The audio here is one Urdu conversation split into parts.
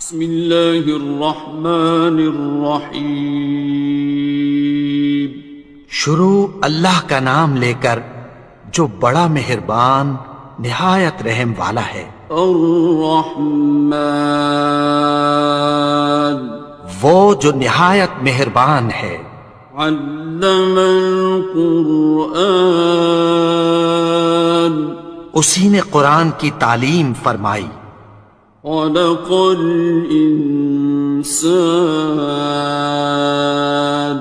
بسم اللہ الرحمن الرحیم۔ شروع اللہ کا نام لے کر جو بڑا مہربان نہایت رحم والا ہے۔ الرحمن، وہ جو نہایت مہربان ہے۔ علم القرآن، اسی نے قرآن کی تعلیم فرمائی۔ خلق الانسان،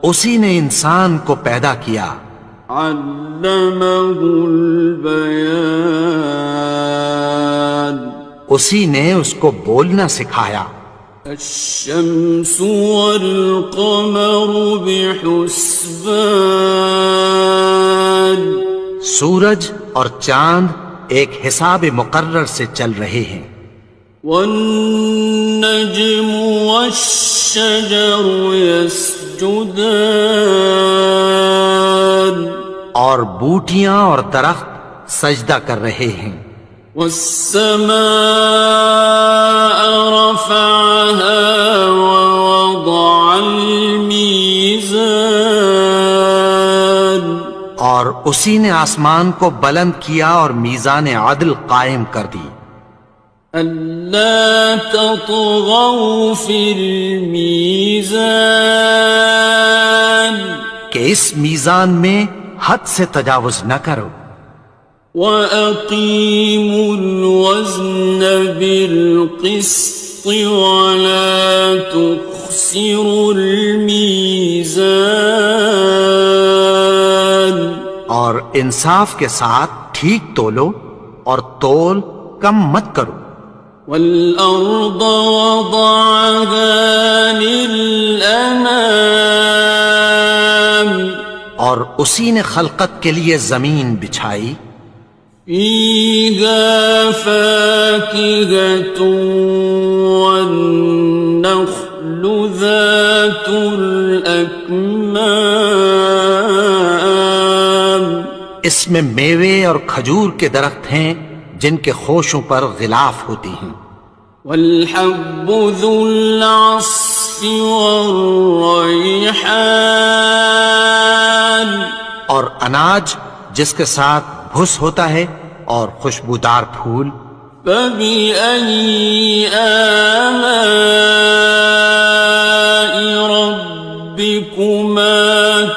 اسی نے انسان کو پیدا کیا۔ علمہ البیان، اسی نے اس کو بولنا سکھایا۔ الشمس والقمر بحسبان، سورج اور چاند ایک حساب مقرر سے چل رہے ہیں۔ والنجم والشجر يسجدان، اور بوٹیاں اور درخت سجدہ کر رہے ہیں۔ والسماء رفعها ووضع الميزان، اور اسی نے آسمان کو بلند کیا اور میزان عدل قائم کر دی۔ ألا تطغوا في الميزان، کہ اس میزان میں حد سے تجاوز نہ کرو۔ وَأَقِيمُوا الْوَزْنَ بِالْقِسْطِ وَلَا تُخْسِرُوا الْمِيزَانَ، اور انصاف کے ساتھ ٹھیک تولو اور تول کم مت کرو۔ وَالْأَرْضَ وَضَعَهَا لِلْأَنَامِ، اور اسی نے خلقت کے لیے زمین بچھائی۔ فِيهَا فَاكِهَةٌ وَالنَّخْلُ ذَاتُ الْأَكْمَامِ، اس میں میوے اور کھجور کے درخت ہیں جن کے خوشوں پر غلاف ہوتی ہیں۔ وَالْحَبُّ ذُو الْعَصْفِ وَالرَّيْحَانِ، اور اناج جس کے ساتھ بھس ہوتا ہے اور خوشبودار پھول۔ فَبِأَيِّ آلَاءِ رَبِّكُمَا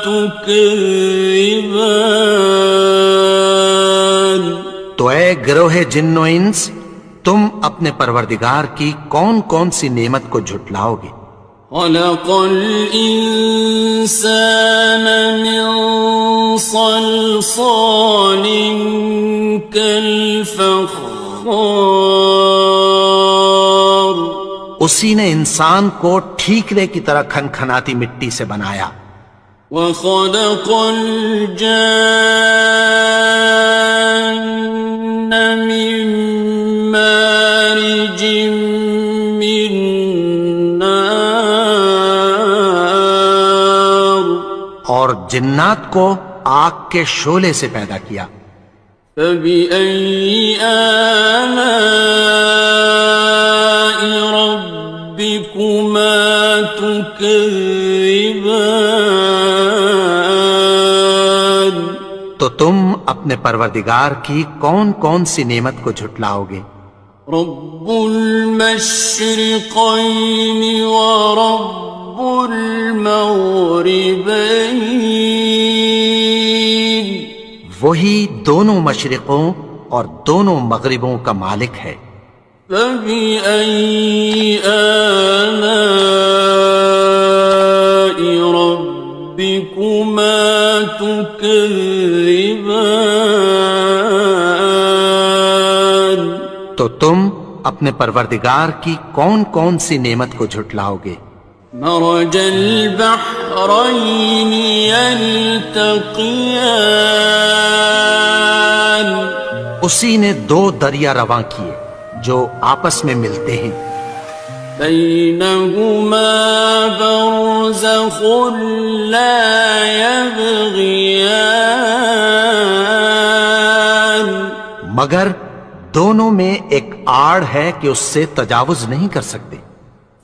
تُكَذِّبَانِ، تو اے گروہ جن و انس، تم اپنے پروردگار کی کون کون سی نعمت کو جھٹلاؤ گے؟ خَلَقَ الْإِنسَانَ مِنْ صَلْصَالٍ كَالْفَخَّارِ، اسی نے انسان کو ٹھیکرے کی طرح کھنکھناتی مٹی سے بنایا۔ وَخَلَقَ الْجَانَّ مِن مَّارِجٍ مِّن نَّارٍ، اور جنات کو آگ کے شعلے سے پیدا کیا۔ فَبِأَيِّ آلَاءِ رَبِّكُمَا تُكَذِّبَانِ، تو تم اپنے پروردگار کی کون کون سی نعمت کو جھٹلاؤ گے؟ رب المشرقین ورب المغربین، وہی دونوں مشرقوں اور دونوں مغربوں کا مالک ہے۔ فَبِأَيِّ آلَاءِ رَبِّكُمَا تُكَذِّبَانِ، تو تم اپنے پروردگار کی کون کون سی نعمت کو جھٹلاؤ گے؟ مرج البحرین یلتقیان، اسی نے دو دریا رواں کیے جو آپس میں ملتے ہیں۔ بینہما برزخ لا یبغیان، مگر دونوں میں ایک آڑ ہے کہ اس سے تجاوز نہیں کر سکتے۔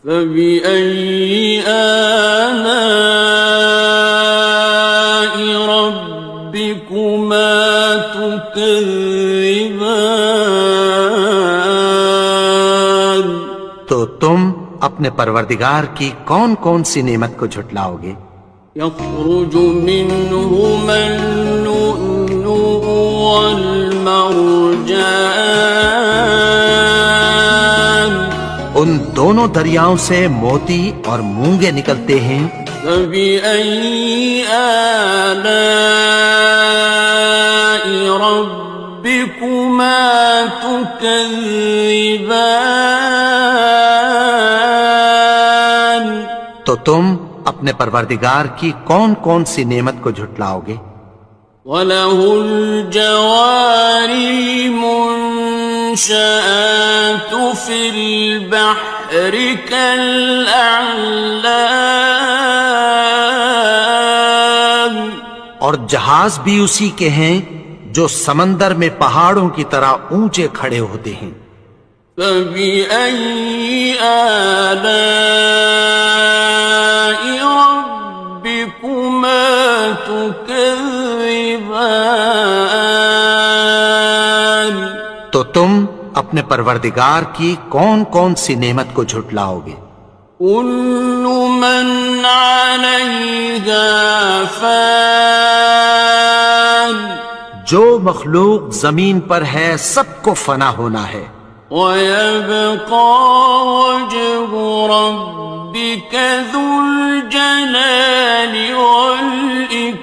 فبأي آلاء ربكما تكذبان؟ تو تم اپنے پروردگار کی کون کون سی نعمت کو جھٹلاؤ گے؟ يخرج منهما اللؤلؤ والمرجان ان دونوں دریاؤں سے موتی اور مونگے نکلتے ہیں۔ فبأي آلاء ربكما تكذبان؟ تو تم اپنے پروردگار کی کون کون سی نعمت کو جھٹلاؤ گے؟ وَلَهُ الْجَوَارِ الْمُنشَآتُ فِي الْبَحْرِ كَالْأَعْلَامِ، اور جہاز بھی اسی کے ہیں جو سمندر میں پہاڑوں کی طرح اونچے کھڑے ہوتے ہیں۔ فَبِأَيِّ آلَاءِ رَبِّكُمَا تُكَذِّبَانِ؟ تو تم اپنے پروردگار کی کون کون سی نعمت کو جھٹلاؤ گے؟ كُلُّ مَنْ عَلَيْهَا فَانٍ، جو مخلوق زمین پر ہے سب کو فنا ہونا ہے۔ وَيَبْقَى وَجْهُ رَبِّكَ ذُو الْجَلَالِ وَالْإِكْرَامِ،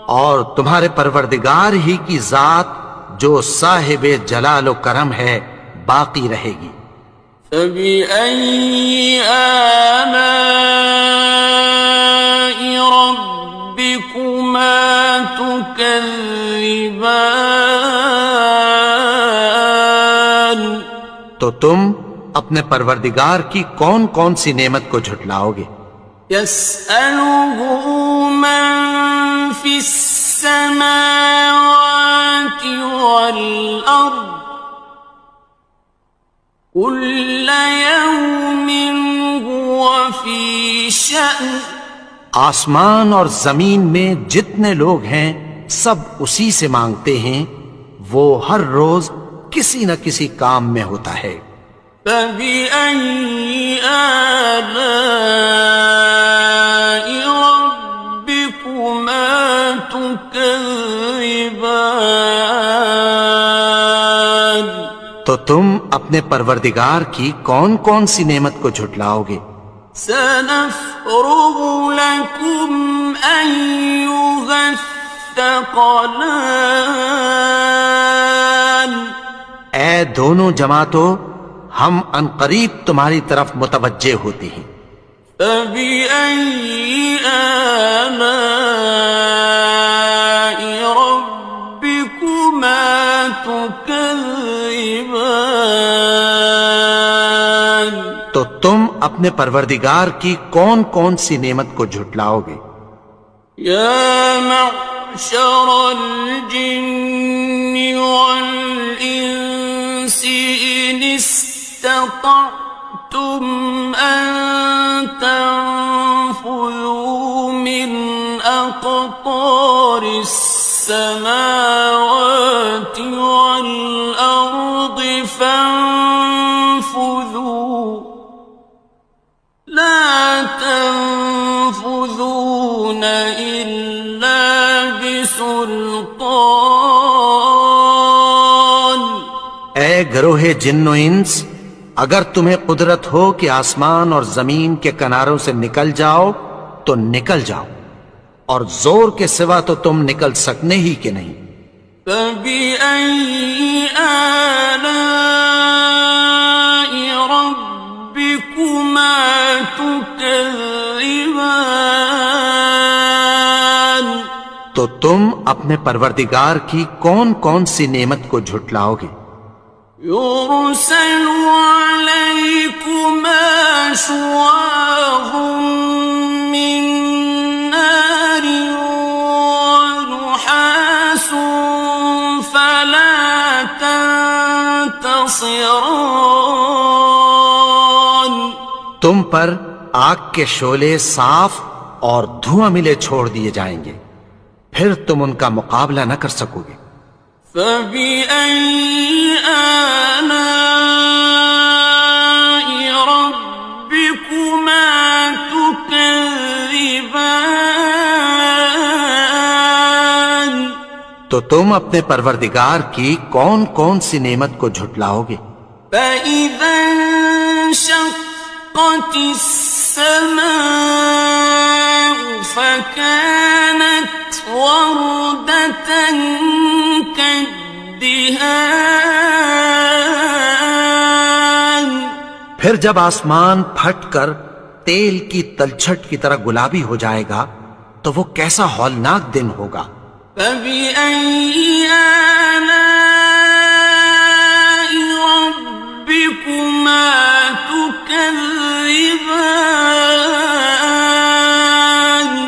اور تمہارے پروردگار ہی کی ذات جو صاحب جلال و کرم ہے باقی رہے گی۔ فَبِأَيِّ آلَاءِ رَبِّكُمَا تُكَذِّبَانِ؟ تو تم اپنے پروردگار کی کون کون سی نعمت کو جھٹلاؤ گے؟ يَسْأَلُهُ مَن فِي السَّمَاوَاتِ وَالْأَرْضِ كُلَّ يَوْمٍ هُوَ فِي شَأْنٍ، آسمان اور زمین میں جتنے لوگ ہیں سب اسی سے مانگتے ہیں، وہ ہر روز کسی نہ کسی کام میں ہوتا ہے۔ فَبِأَيِّ آلَاءِ رَبِّكُمَا تُكَذِّبَانِ؟ تو تم اپنے پروردگار کی کون کون سی نعمت کو جھٹلاؤ گے؟ سَنَفْرُغُ لَكُمْ أَيُّهَ الثَّقَلَانِ؟ اے دونوں جماعتوں، ہم عنقریب تمہاری طرف متوجہ ہوتے ہیں۔ فَبِأَيِّ آلَاءِ رَبِّكُمَا تُكَذِّبَانِ؟ تو تم اپنے پروردگار کی کون کون سی نعمت کو جھٹلاؤ گے؟ يَا مَعْشَرَ الْجِنِّ وَالْإِنسِ إِنِ اسْتَطَعْتُمْ أَن تَنفُذُوا مِنْ أَقْطَارِ السَّمَاوَاتِ وَالْأَرْضِ فَانفُذُوا لَا تَنفُذُونَ إِلَّا بِسُلْطَانٍ۔ اے گروہ جن و انس، اگر تمہیں قدرت ہو کہ آسمان اور زمین کے کناروں سے نکل جاؤ تو نکل جاؤ، اور زور کے سوا تو تم نکل سکنے ہی کہ نہیں۔ فَبِأَيِّ آلَاءِ رَبِّكُمَا تُكَذِّبَانِ؟ تو تم اپنے پروردگار کی کون کون سی نعمت کو جھٹلاؤ گے؟ يُرْسَلُ عَلَيْكُمَا شُوَاظٌ مِّن نَّارٍ وَنُحَاسٌ تنتصران تم پر آگ کے شعلے صاف اور دھواں ملے چھوڑ دیے جائیں گے، پھر تم ان کا مقابلہ نہ کر سکو گے۔ فبأي آلاء ربكما تكذبان تو تم اپنے پروردگار کی کون کون سی نعمت کو جھٹلاؤ گے؟ فإذا انشقت السماء فكانت وردة كالدهان پھر جب آسمان پھٹ کر تیل کی تلچھٹ کی طرح گلابی ہو جائے گا تو وہ کیسا ہولناک دن ہوگا۔ فبأي آلاء ربكما تكذبان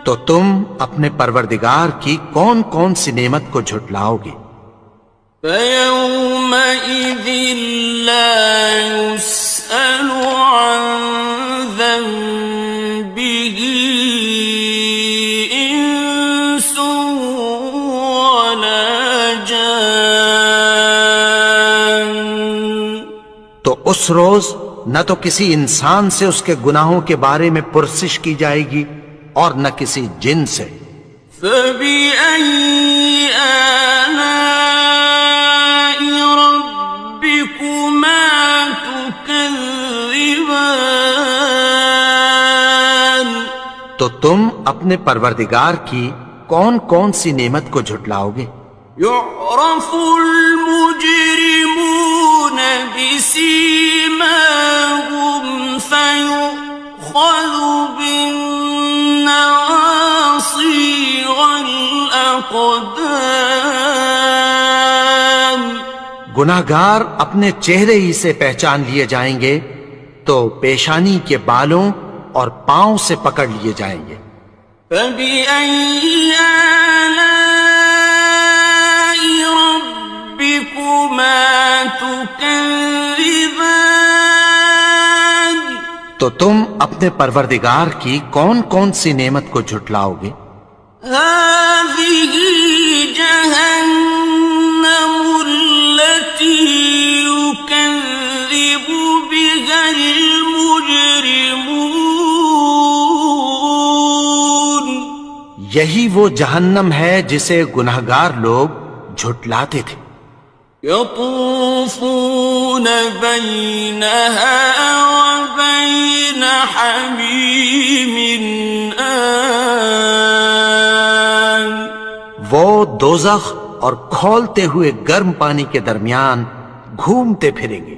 تو تم اپنے پروردگار کی کون کون سی نعمت کو جھٹلاؤ گے؟ فيومئذ لا يسأل عن ذنبه إنس ولا جان تو اس روز نہ تو کسی انسان سے اس کے گناہوں کے بارے میں پرسش کی جائے گی اور نہ کسی جن سے۔ فبأي آلاء ربكما تكذبان تو تم اپنے پروردگار کی کون کون سی نعمت کو جھٹلاؤ گے؟ يعرف المجرمون بسيماهم فيؤخذ بالنواصي والأقدام گناہگار اپنے چہرے ہی سے پہچان لیے جائیں گے تو پیشانی کے بالوں اور پاؤں سے پکڑ لیے جائیں گے۔ فبأي آلاء ربكما تكذبان تو تم اپنے پروردگار کی کون کون سی نعمت کو جھٹلاؤ گے؟ هذه جهنم التي يكذب بها المجرمون یہی وہ جہنم ہے جسے گناہگار لوگ جھٹلاتے تھے۔ يطوفون بينها وبين حميم آن وہ دوزخ اور کھولتے ہوئے گرم پانی کے درمیان گھومتے پھریں گے۔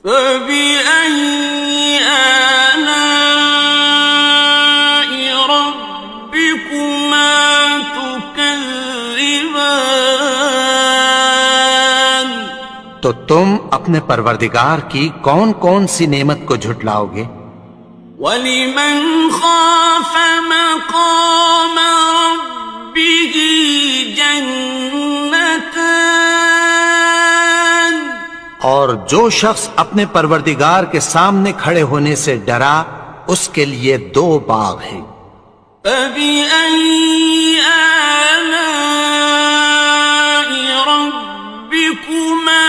فبأي آلاء ربكما تكذبان تو تم اپنے پروردگار کی کون کون سی نعمت کو جھٹلاؤ گے؟ وَلِمَنْ خَافَ مَقَامَ رَبِّهِ جَنَّتَانِ اور جو شخص اپنے پروردگار کے سامنے کھڑے ہونے سے ڈرا اس کے لیے دو باغ ہیں۔ فَبِأَيِّ آلَاءِ رَبِّكُمَا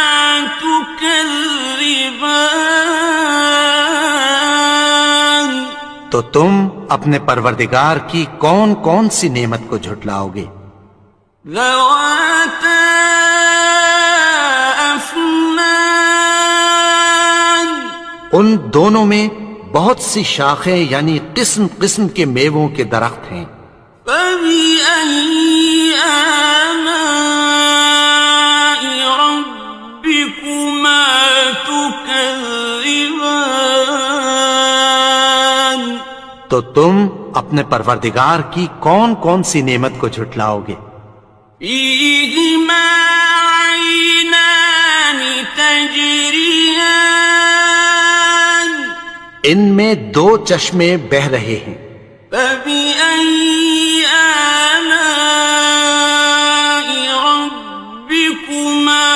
تُكَذِّبَانِ تو تم اپنے پروردگار کی کون کون سی نعمت کو جھٹلاؤ گے؟ ذَوَاتَا أَفْنَانٍ ان دونوں میں بہت سی شاخیں یعنی قسم قسم کے میووں کے درخت ہیں۔ فَبِأَيِّ آلَاءِ رَبِّكُمَا تُكَذِّبَانِ تو تم اپنے پروردگار کی کون کون سی نعمت کو جھٹلاؤ گے؟ فِيهِمَا عَيْنَانِ تَجْرِيَانِ ان میں دو چشمے بہہ رہے ہیں۔ فَبِأَيِّ آلَاءِ رَبِّكُمَا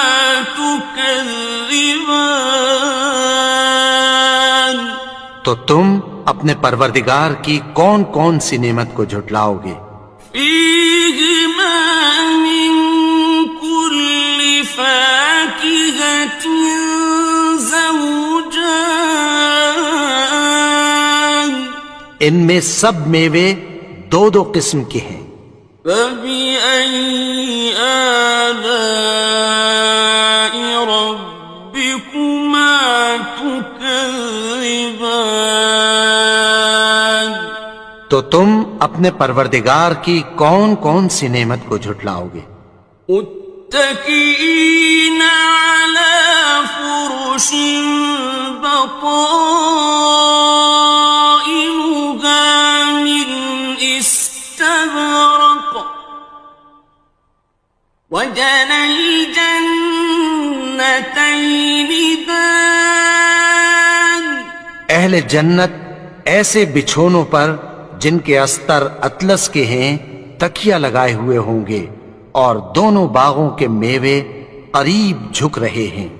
تُكَذِّبَانِ تكذبان تو تم اپنے پروردگار کی کون کون سی نعمت کو جھٹلاؤ گے؟ فيهما من كل فاكهة زوجان ان میں سب میوے دو دو قسم کے ہیں، فبأي آلاء ربكما تكذبان تو تم اپنے پروردگار کی کون کون سی نعمت کو جھٹلاؤ گے؟ متكئين على فرش بطائنها من استبرق وجنى الجنتين دان اہل جنت ایسے بچھونوں پر جن کے استر اطلس کے ہیں تکیہ لگائے ہوئے ہوں گے، اور دونوں باغوں کے میوے قریب جھک رہے ہیں۔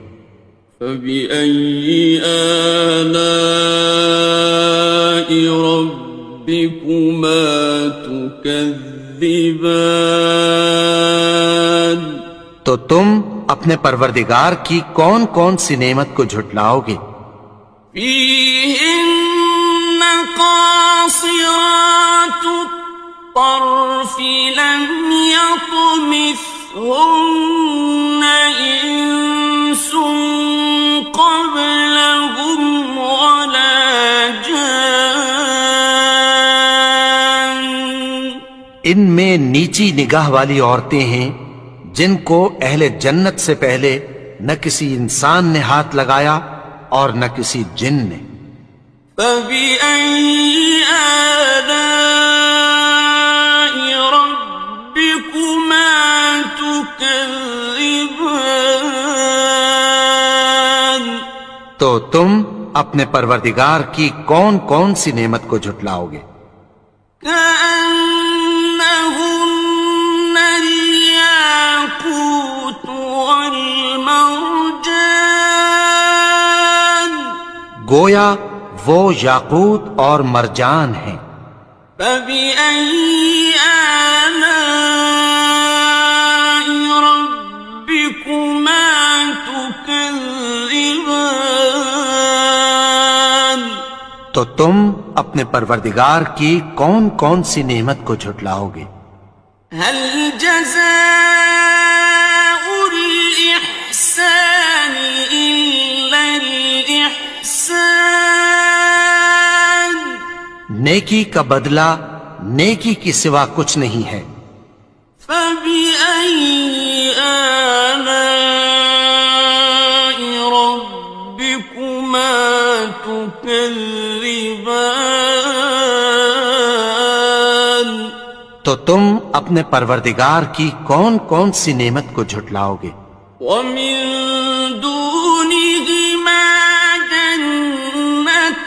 فبأي آلاء ربكما تكذبان تو تم اپنے پروردگار کی کون کون سی نعمت کو جھٹلاؤ گے؟ فيهن قاصرات الطرف لم يطمثهن إنس قبلهم ولا جان ان میں نیچی نگاہ والی عورتیں ہیں جن کو اہل جنت سے پہلے نہ کسی انسان نے ہاتھ لگایا اور نہ کسی جن نے۔ فبأي آلاء ربكما تكذبان تو تم اپنے پروردگار کی کون کون سی نعمت کو جھٹلاؤ گے؟ كأنهن الياقوت والمرجان گویا وہ یاقوت اور مرجان ہیں۔ فبأي آلاء ربكما تكذبان تو تم اپنے پروردگار کی کون کون سی نعمت کو جھٹلاؤ گے؟ هل جزاء الإحسان إلا الإحسان نیکی کا بدلہ نیکی کی سوا کچھ نہیں ہے۔ فبأي آلاء ربكما تكذبان تو تم اپنے پروردگار کی کون کون سی نعمت کو جھٹلاؤ گے؟ ومن دونهما جنتان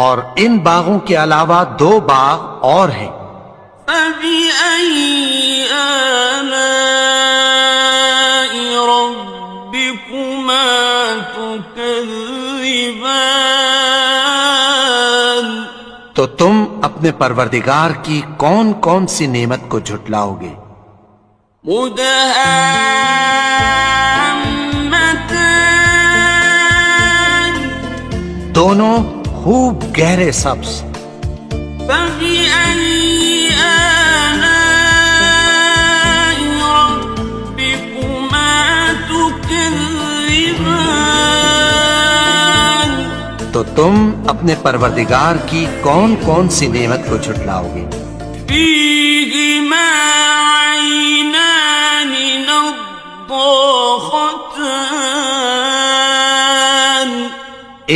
اور ان باغوں کے علاوہ دو باغ اور ہیں۔ فبأي آلاء ربكما تكذبان تو تم اپنے پروردگار کی کون کون سی نعمت کو جھٹلاؤ گے؟ مدهامتان دونوں خوب گہرے سبز۔ فبأي آلاء ربكما تكذبان تو تم اپنے پروردگار کی کون کون سی نعمت کو جھٹلاؤ گے؟ فيهما عينان نضاختان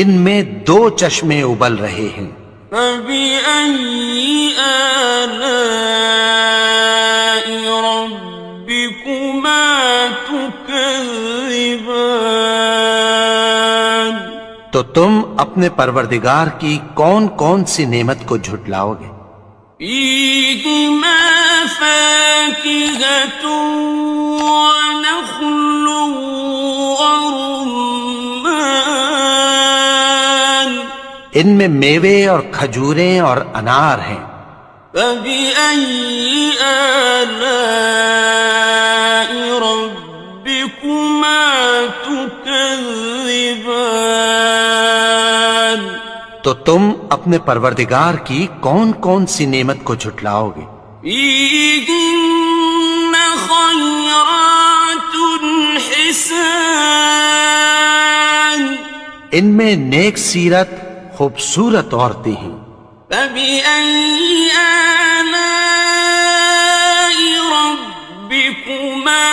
ان میں دو چشمے ابل رہے ہیں۔ فبأي آلاء ربكما تكذبان تو تم اپنے پروردگار کی کون کون سی نعمت کو جھٹلاؤ گے؟ فيهما فاكهة ونخل ورمان ان میں میوے اور کھجوریں اور انار ہیں. فبأي آلاء ربكما تكذبان تو تم اپنے پروردگار کی کون کون سی نعمت کو جھٹلاؤ گے؟ فيهن خيرات حسان ان میں نیک سیرت خوبصورت عورتیں ہیں. فبأي آلاء ربكما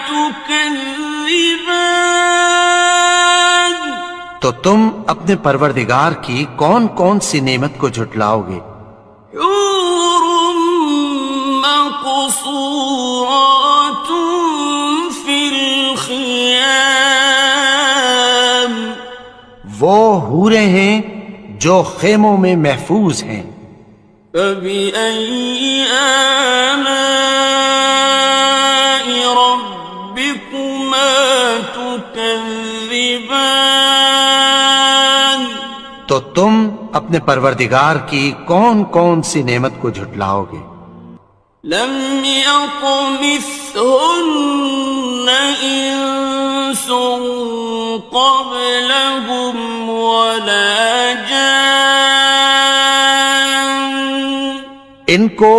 تكذبان تو تم اپنے پروردگار کی کون کون سی نعمت کو جھٹلاؤ گے؟ حور مقصورات في الخيام وہ حوریں ہیں جو خیموں میں محفوظ ہیں. فبأي آلاء ربكما تكذبان تو تم اپنے پروردگار کی کون کون سی نعمت کو جھٹلاؤ گے؟ لم يطمثهن إنس قبلهم ولا جان ان کو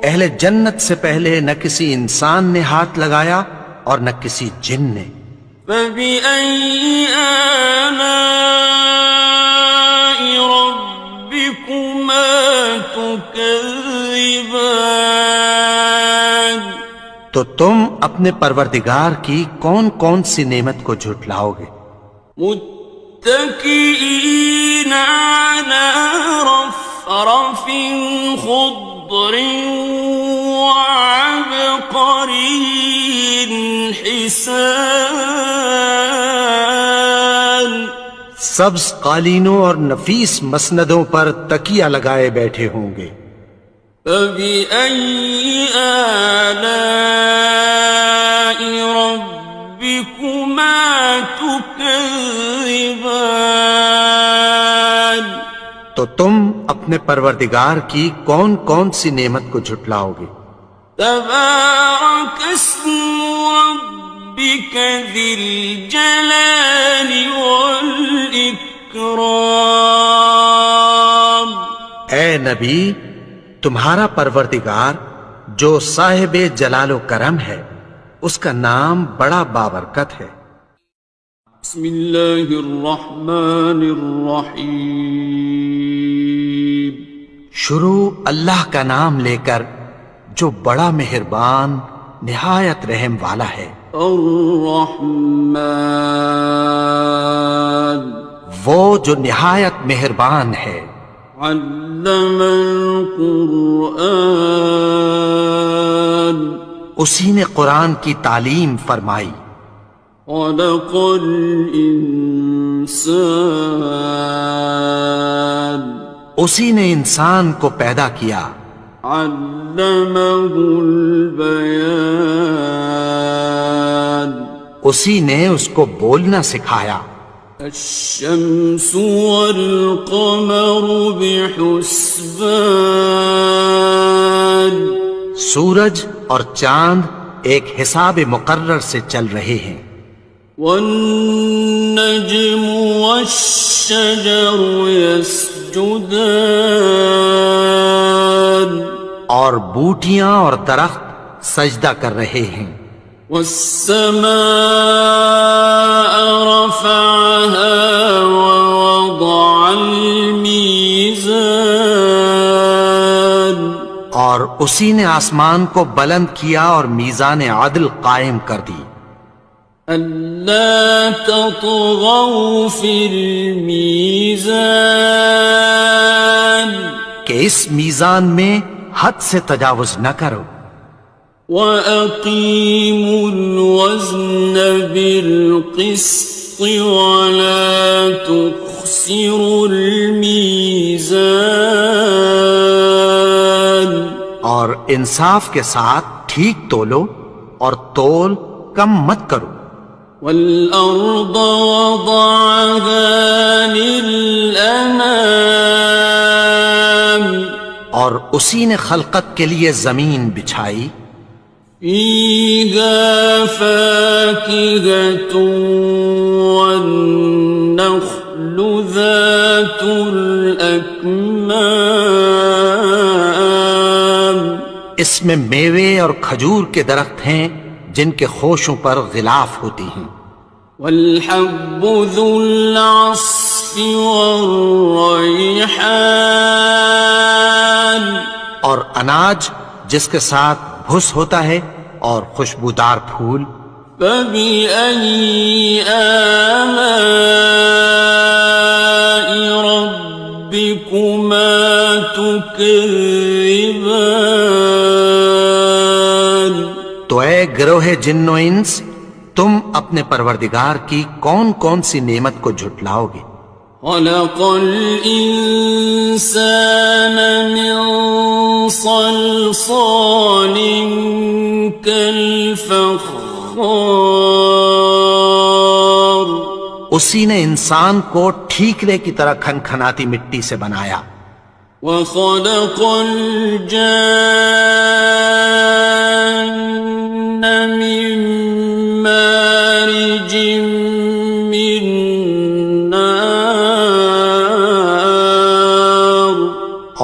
اہل جنت سے پہلے نہ کسی انسان نے ہاتھ لگایا اور نہ کسی جن نے. فبأي آلاء ربكما تكذبان تو تم اپنے پروردگار کی کون کون سی نعمت کو جھٹلاؤ گے؟ متكئين على رفرف خضر وعبقري حسان سبز قالینوں اور نفیس مسندوں پر تکیہ لگائے بیٹھے ہوں گے. فبأي آلاء ربكما تكذبان تو تم اپنے پروردگار کی کون کون سی نعمت کو جھٹلاؤ گے؟ تبارك اسم ربك ذي الجلال والإكرام اے نبی، تمہارا پروردگار جو صاحب جلال و کرم ہے اس کا نام بڑا بابرکت ہے. بسم اللہ الرحمن الرحیم شروع اللہ کا نام لے کر جو بڑا مہربان نہایت رحم والا ہے. الرحمن وہ جو نہایت مہربان ہے. علم القرآن اسی نے قرآن کی تعلیم فرمائی. خلق الانسان اسی نے انسان کو پیدا کیا. علمه البیان اسی نے اس کو بولنا سکھایا. الشمس والقمر بحسبان سورج اور چاند ایک حساب مقرر سے چل رہے ہیں. والنجم والشجر يسجدان اور بوٹیاں اور درخت سجدہ کر رہے ہیں. والسماء رفعها ووضع الميزان اور اسی نے آسمان کو بلند کیا اور میزان عدل قائم کر دی. ألا تطغوا في الميزان کہ اس میزان میں حد سے تجاوز نہ کرو. وَأَقِيمُوا الْوَزْنَ بِالْقِسْطِ وَلَا تُخْسِرُوا الْمِيزَانَ اور انصاف کے ساتھ ٹھیک تولو اور تول کم مت کرو. والأرض وضعها للأنام اور اسی نے خلقت کے لیے زمین بچھائی. فيها فاكهة والنخل ذات الأكمام اس میں میوے اور کھجور کے درخت ہیں جن کے خوشوں پر غلاف ہوتی ہیں. والحب ذو العصف والريحان اور اناج جس کے ساتھ بھس ہوتا ہے اور خوشبودار پھول. فبأي آلاء ربكما تكذبان تو اے گروہ جن و انس، تم اپنے پروردگار کی کون کون سی نعمت کو جھٹلاؤ گے؟ خلق الإنسان من صلصال كالفخار اسی نے انسان کو ٹھیکرے کی طرح کھنکھناتی مٹی سے بنایا. وخلق الجان من مارج من نار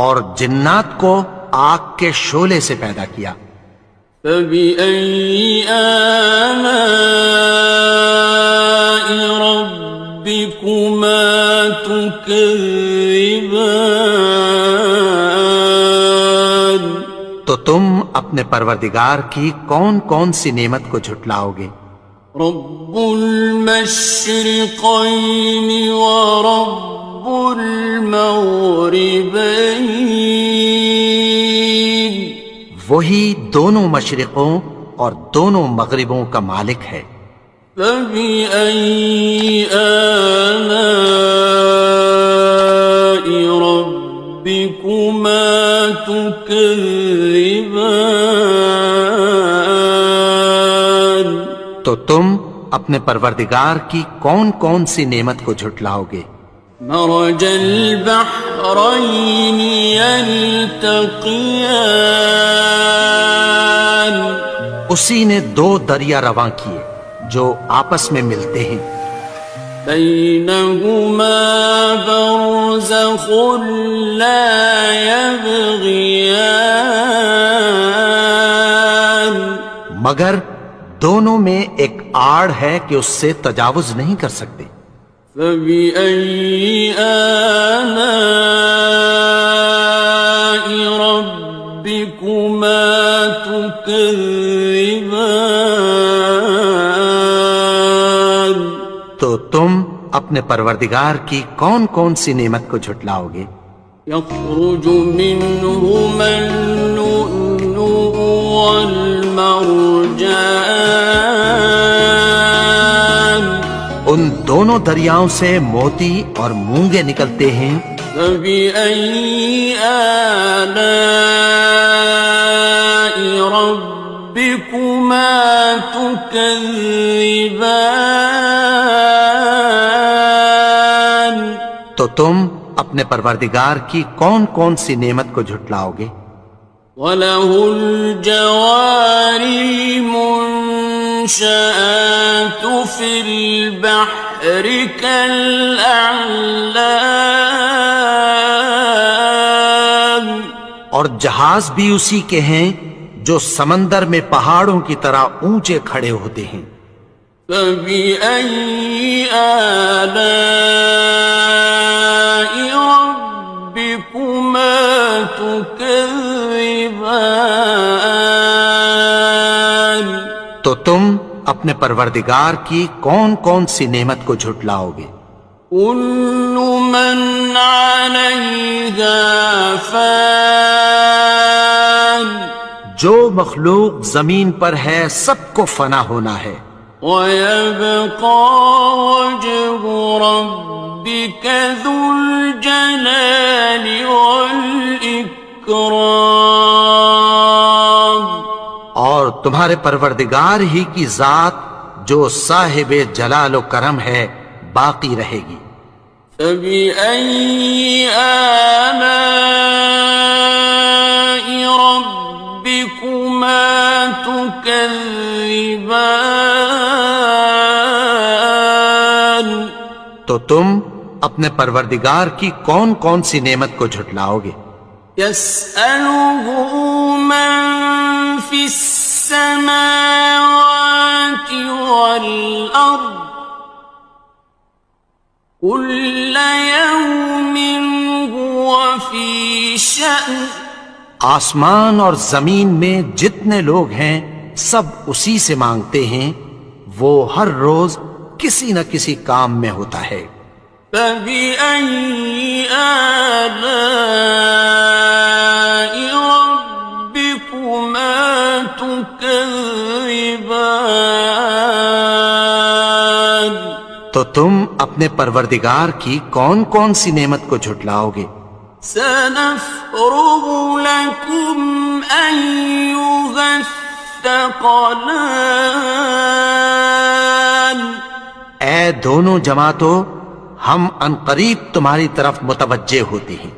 اور جنات کو آگ کے شعلے سے پیدا کیا. فبأي آلاء ربكما تكذبان تو تم اپنے پروردگار کی کون کون سی نعمت کو جھٹلاؤ گے؟ رب المشرقين ورب المغربين وہی دونوں مشرقوں اور دونوں مغربوں کا مالک ہے. فبأي آلاء ربكما تكذبان تو تم اپنے پروردگار کی کون کون سی نعمت کو جھٹلاؤ گے؟ مرج البحرين يلتقيان اسی نے دو دریا رواں کیے جو آپس میں ملتے ہیں. بينهما برزخ لا يبغيان مگر دونوں میں ایک آڑ ہے کہ اس سے تجاوز نہیں کر سکتے. فبأي آلاء ربكما تكذبان تو تم اپنے پروردگار کی کون کون سی نعمت کو جھٹلاؤ گے؟ يخرج منهما اللؤلؤ والمرجان ان دونوں دریاؤں سے موتی اور مونگے نکلتے ہیں. فبأي آلاء ربكما تكذبان تو تم اپنے پروردگار کی کون کون سی نعمت کو جھٹلاؤ گے؟ وَلَهُ الْجَوَارِ الْمُنشَآتُ فِي الْبَحْرِ كَالْأَعْلَامِ اور جہاز بھی اسی کے ہیں جو سمندر میں پہاڑوں کی طرح اونچے کھڑے ہوتے ہیں. فَبِأَيِّ آلَاءِ رَبِّكُمَا تُكَذِّبَانِ تو تم اپنے پروردگار کی کون کون سی نعمت کو جھٹلاؤ گے؟ كُلُّ مَنْ عَلَيْهَا فَانٍ جو مخلوق زمین پر ہے سب کو فنا ہونا ہے. وَيَبْقَى وَجْهُ رَبِّكَ ذُو الْجَلَالِ وَالْإِكْرَامِ تمہارے پروردگار ہی کی ذات جو صاحب جلال و کرم ہے باقی رہے گی۔ فَبِأَيِّ آلَاءِ رَبِّكُمَا تُكَذِّبَانِ؟ تو تم اپنے پروردگار کی کون کون سی نعمت کو جھٹلاؤ گے؟ يَسْأَلُهُ مَن فِي السَّمَاوَاتِ وَالْأَرْضِ كُلَّ يَوْمٍ هُوَ فِي شَأْنٍ۔ آسمان اور زمین میں جتنے لوگ ہیں سب اسی سے مانگتے ہیں، وہ ہر روز کسی نہ کسی کام میں ہوتا ہے۔ فَبِأَيِّ آلَاءِ رَبِّكُمَا تُكَذِّبَانِ؟ تو تم اپنے پروردگار کی کون کون سی نعمت کو جھٹلاؤ گے؟ سَنَفْرُغُ لَكُمْ أَيُّهَ الثَّقَلَانِ۔ اے دونوں جماعتوں، ہم عنقریب تمہاری طرف متوجہ ہوتے ہیں۔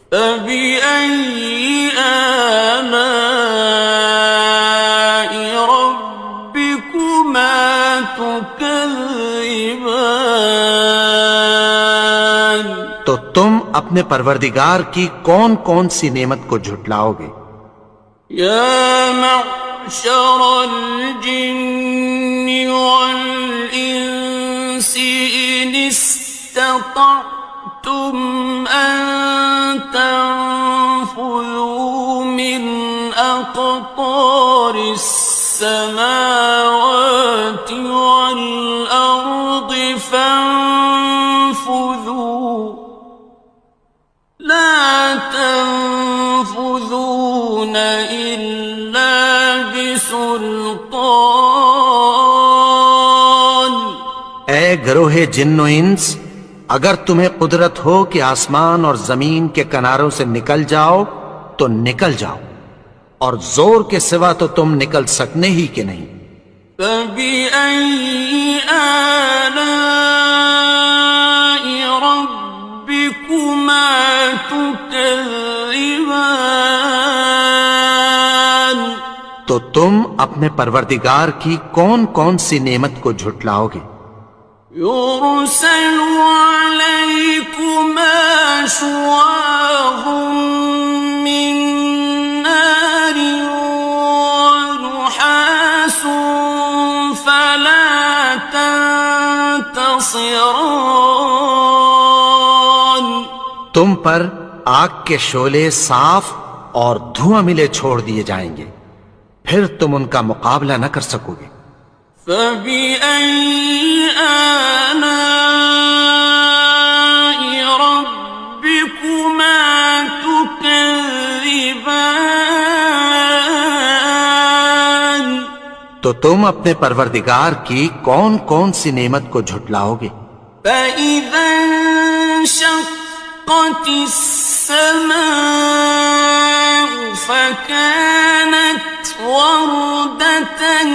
فَبِأَيِّ آلَاءِ رَبِّكُمَا تُكَذِّبَانِ؟ تو تم اپنے پروردگار کی کون کون سی نعمت کو جھٹلاؤ گے؟ يَا مَعْشَرَ الْجِنِّ وَالْإِنسِ إِنِ اسْتَطَعْتُمْ أَن تَنفُذُوا مِنْ أَقْطَارِ السَّمَاوَاتِ وَالْأَرْضِ فَانفُذُوا لَا تَنفُذُونَ إِلَّا بِسُلْطَانٍ۔ اے گروہ جن و انس، اگر تمہیں قدرت ہو کہ آسمان اور زمین کے کناروں سے نکل جاؤ تو نکل جاؤ، اور زور کے سوا تو تم نکل سکنے ہی کہ نہیں۔ فَبِأَيِّ آلَاءِ رَبِّكُمَا تُكَذِّبَانِ؟ تو تم اپنے پروردگار کی کون کون سی نعمت کو جھٹلاؤ گے؟ يُرْسَلُ عَلَيْكُمَا شُوَاظٌ مِّن نَّارٍ وَنُحَاسٌ فَلَا تَنتَصِرَانِ۔ تم پر آگ کے شعلے صاف اور دھواں ملے چھوڑ دیے جائیں گے، پھر تم ان کا مقابلہ نہ کر سکو گے۔ فَبِأَيِّ آلَاءِ رَبِّكُمَا تُكَذِّبَانِ؟ تو تم اپنے پروردگار کی کون کون سی نعمت کو جھٹلاؤ گے؟ فَإِذَا انشَقَّتِ السَّمَاءُ فَكَانَتْ وَرْدَةً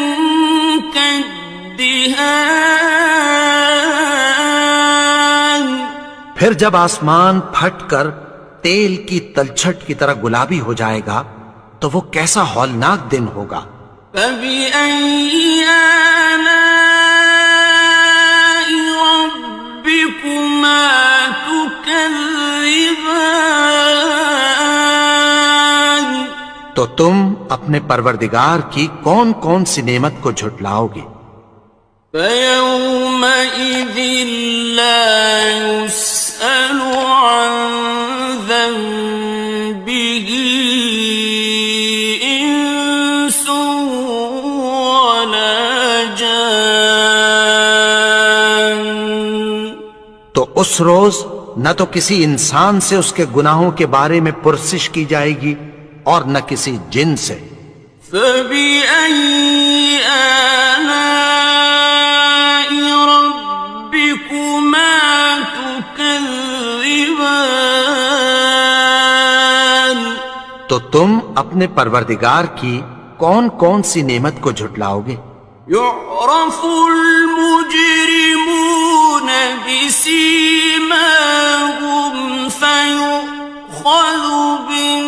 كَالدِّهَانِ۔ پھر جب آسمان پھٹ کر تیل کی تلچھٹ کی طرح گلابی ہو جائے گا تو وہ کیسا ہولناک دن ہوگا۔ فَبِأَيِّ آلَاءِ رَبِّكُمَا تُكَذِّبَانِ؟ تو تم اپنے پروردگار کی کون کون سی نعمت کو جھٹلاؤ گے؟ فَيَوْمَئِذٍ لَا يُسْأَلُ عَن ذَنبِهِ إِنسٌ وَلَا جَانٌّ۔ تو اس روز نہ تو کسی انسان سے اس کے گناہوں کے بارے میں پرسش کی جائے گی اور نہ کسی جن سے۔ فَبِأَيِّ آلَاءِ رَبِّكُمَا تُكَذِّبَانِ؟ تو تم اپنے پروردگار کی کون کون سی نعمت کو جھٹلاؤ گے؟ يعرف المجرمون بسيماهم فيؤخذ بالنواصي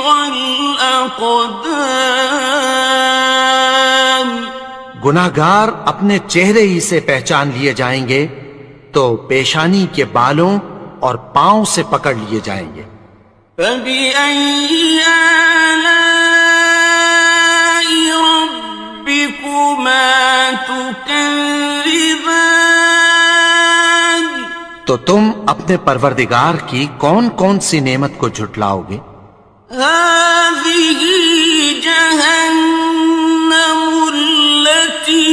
والأقدام گناہگار اپنے چہرے ہی سے پہچان لیے جائیں گے تو پیشانی کے بالوں اور پاؤں سے پکڑ لیے جائیں گے۔ فَبِأَيِّ آلَاءِ رَبِّكُمَا تُكَذِّبَانِ تو تم اپنے پروردگار کی کون کون سی نعمت کو جھٹلاؤ گے؟ هَٰذِهِ جَهَنَّمُ الَّتِي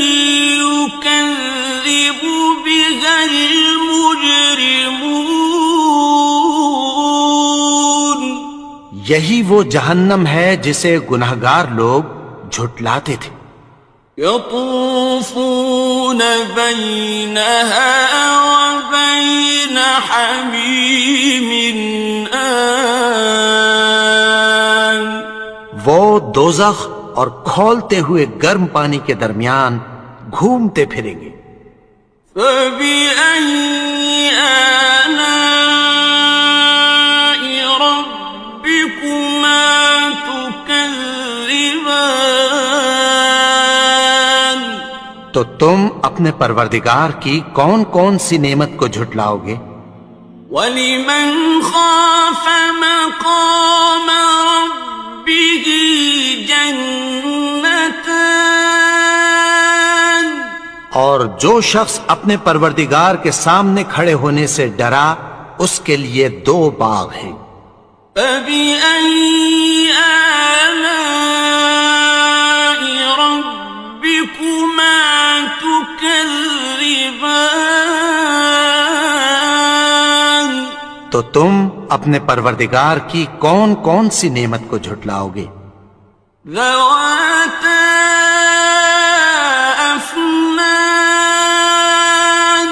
يُكَذِّبُ بِهَا الْمُجْرِمُونَ یہی وہ جہنم ہے جسے گناہگار لوگ جھٹلاتے تھے۔ يطوفون بينها وبين حميم آن وہ دوزخ اور کھولتے ہوئے گرم پانی کے درمیان گھومتے پھریں گے۔ فبأي آلاء ربكما تكذبان تو تم اپنے پروردگار کی کون کون سی نعمت کو جھٹلاؤ گے؟ وَلِمَنْ خَافَ مَقَامَ رَبِّهِ جَنَّتَانِ اور جو شخص اپنے پروردگار کے سامنے کھڑے ہونے سے ڈرا اس کے لیے 2 باغ ہیں۔ فَبِأَيِّ آلَاءِ رَبِّكُمَا تُكَذِّبَانِ تو تم اپنے پروردگار کی کون کون سی نعمت کو جھٹلاؤ گے؟ ذَوَاتَا أَفْنَانٍ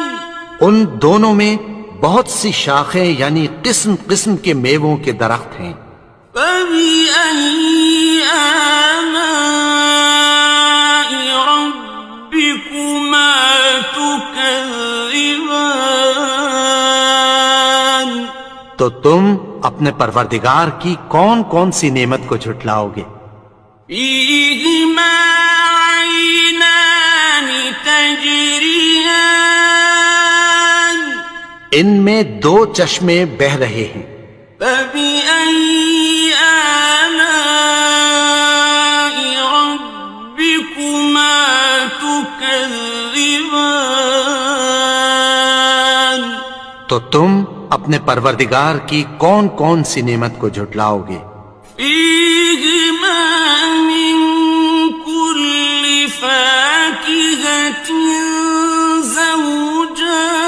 ان دونوں میں بہت سی شاخیں یعنی قسم قسم کے میووں کے درخت ہیں۔ فَبِأَيِّ آلَاءِ رَبِّكُمَا تُكَذِّبَانِ تو تم اپنے پروردگار کی کون کون سی نعمت کو جھٹلاؤ گے؟ فِيهِمَا عَيْنَانِ تَجْرِيَانِ ان میں 2 چشمے بہہ رہے ہیں۔ فَبِأَيِّ آلَاءِ رَبِّكُمَا تُكَذِّبَانِ تو تم اپنے پروردگار کی کون کون سی نعمت کو جھٹلاؤ گے؟ فِيهِمَا مِن كُلِّ فَاكِهَةٍ زَوْجَانِ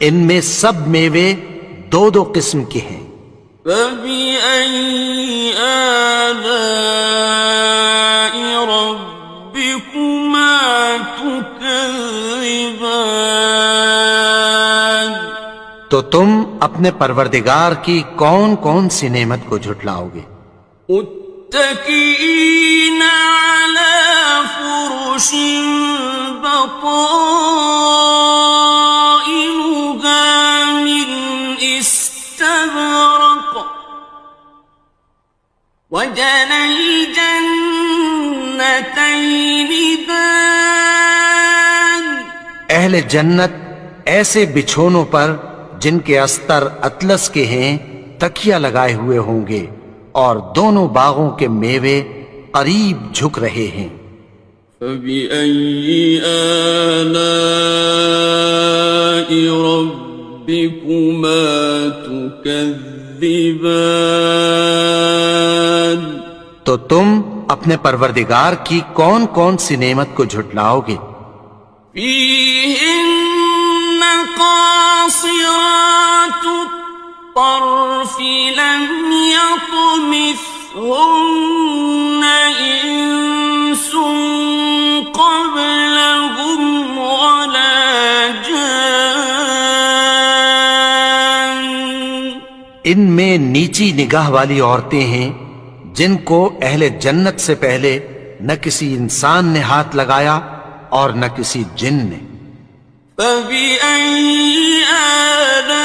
ان میں سب میوے 2 قسم کے ہیں۔ فَبِأَيِّ آلَاءِ رَبِّكُمَا تُكَذِّبَانِ تو تم اپنے پروردگار کی کون کون سی نعمت کو جھٹلاؤ گے؟ متكئين على فرش بطائنها من استبرق وجنى الجنتين دان اہل جنت ایسے بچھونوں پر جن کے استر اطلس کے ہیں تکیہ لگائے ہوئے ہوں گے اور دونوں باغوں کے میوے قریب جھک رہے ہیں۔ فَبِأَيِّ آلَاءِ رَبِّكُمَا تُكَذِّبَانِ تو تم اپنے پروردگار کی کون کون سی نعمت کو جھٹلاؤ گے؟ فِيهِنَّ قَاصِرَاتُ الطَّرْفِ لَمْ يَطْمِثْهُنَّ إِنسٌ قَبْلَهُمْ وَلَا جَانٌّ ان میں نیچی نگاہ والی عورتیں ہیں جن کو اہل جنت سے پہلے نہ کسی انسان نے ہاتھ لگایا اور نہ کسی جن نے. فَبِأَيِّ آلَاءِ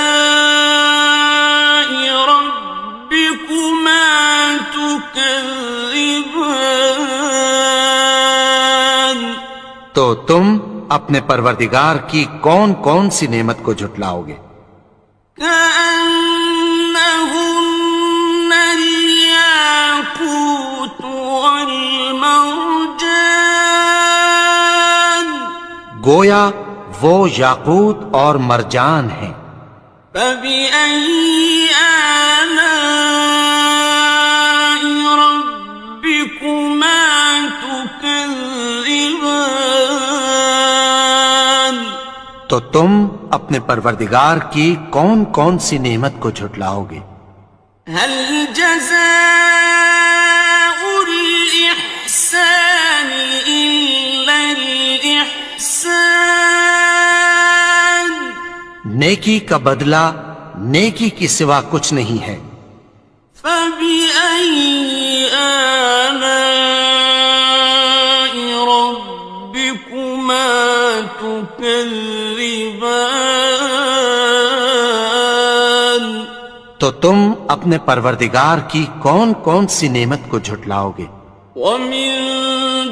رَبِّكُمَا تُكَذِّبَانِ تو تم اپنے پروردگار کی کون کون سی نعمت کو جھٹلاؤ گے؟ كأنهن الياقوت والمرجان گویا وہ یاقوت اور مرجان ہیں. فبأي آلاء ربكما تكذبان تو تم اپنے پروردگار کی کون کون سی نعمت کو جھٹلاؤ گے؟ هل جزاء الإحسان إلا الإحسان نیکی کا بدلہ نیکی کی سوا کچھ نہیں ہے. فبأي آلاء ربكما تكذبان تو تم اپنے پروردگار کی کون کون سی نعمت کو جھٹلاؤ گے؟ ومن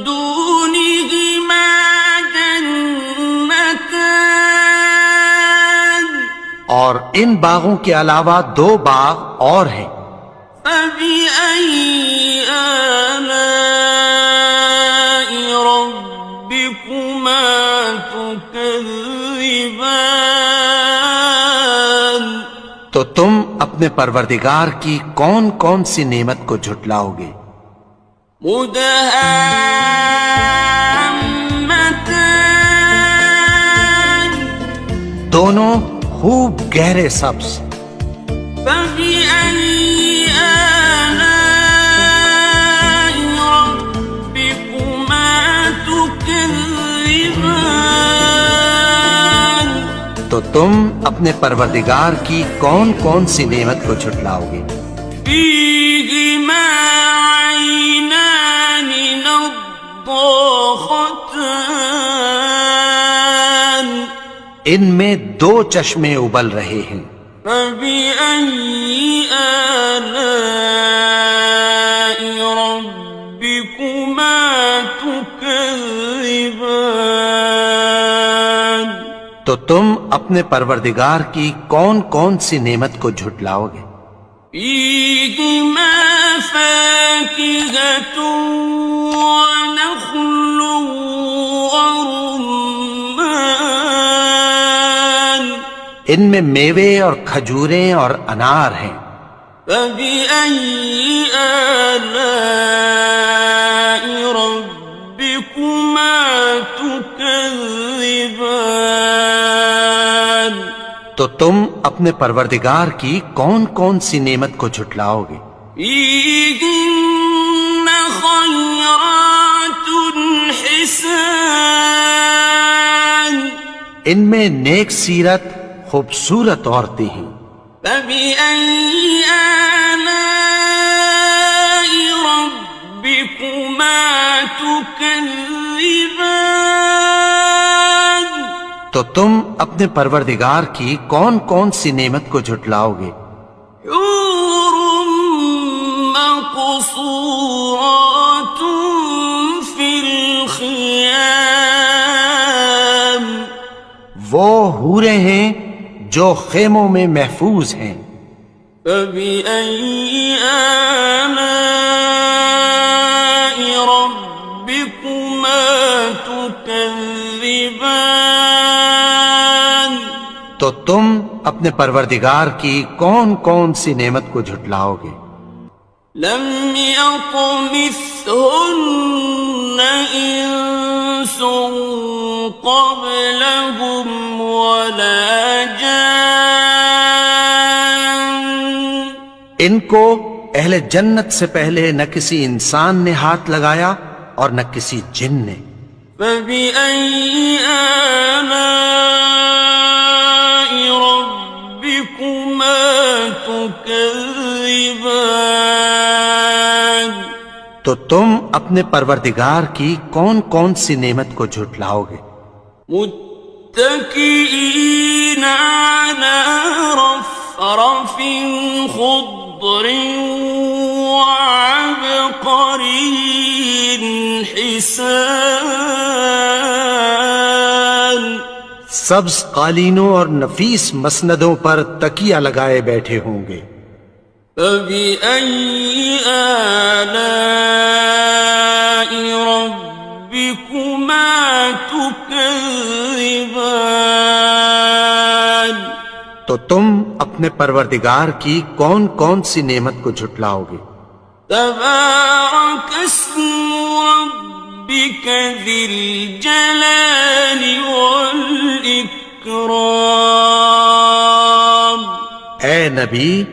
دونهما جنتان اور ان باغوں کے علاوہ دو باغ اور ہیں. فبأي آلاء ربكما تكذبان تو تم اپنے پروردگار کی کون کون سی نعمت کو جھٹلاؤ گے؟ مدهامتان دونوں خوب گہرے سبز. فبأي آلاء ربكما تكذبان تو تم اپنے پروردگار کی کون کون سی نعمت کو جھٹلاؤ گے؟ فيهما عينان نضاختان ان میں دو چشمے ابل رہے ہیں. فبأي آلاء ربكما تكذبان تو تم اپنے پروردگار کی کون کون سی نعمت کو جھٹلاؤ گے؟ فيهما فاكهة ونخل ورمان ان میں میوے اور کھجوریں اور انار ہیں. فبأي آلاء ربكما تكذبان تو تم اپنے پروردگار کی کون کون سی نعمت کو جھٹلاؤ گے؟ فيهن خيرات حسان ان میں نیک سیرت خوبصورت عورتیں ہیں. فبأي آلاء ربكما تكذبان تو تم اپنے پروردگار کی کون کون سی نعمت کو جھٹلاؤ گے؟ حور مقصورات في الخيام وہ حوریں ہیں جو خیموں میں محفوظ ہیں. فبأي آلاء ربكما تكذبان تو تم اپنے پروردگار کی کون کون سی نعمت کو جھٹلاؤ گے؟ لم يطمثهن إنس قبلهم ولا جان ان کو اہل جنت سے پہلے نہ کسی انسان نے ہاتھ لگایا اور نہ کسی جن نے. فبأي آلاء ربكما تكذبان تكذبان تو تم اپنے پروردگار کی کون کون سی نعمت کو جھٹلاؤ گے؟ متكئين على رفرف خضر وعبقري حسان سبز قالینوں اور نفیس مسندوں پر تکیہ لگائے بیٹھے ہوں گے۔ فبأي آلاء ربكما تكذبان تو تم اپنے پروردگار کی کون کون سی نعمت کو جھٹلاؤ گے؟ تبارك اسم ربك ذي الجلال والإكرام اے نبی،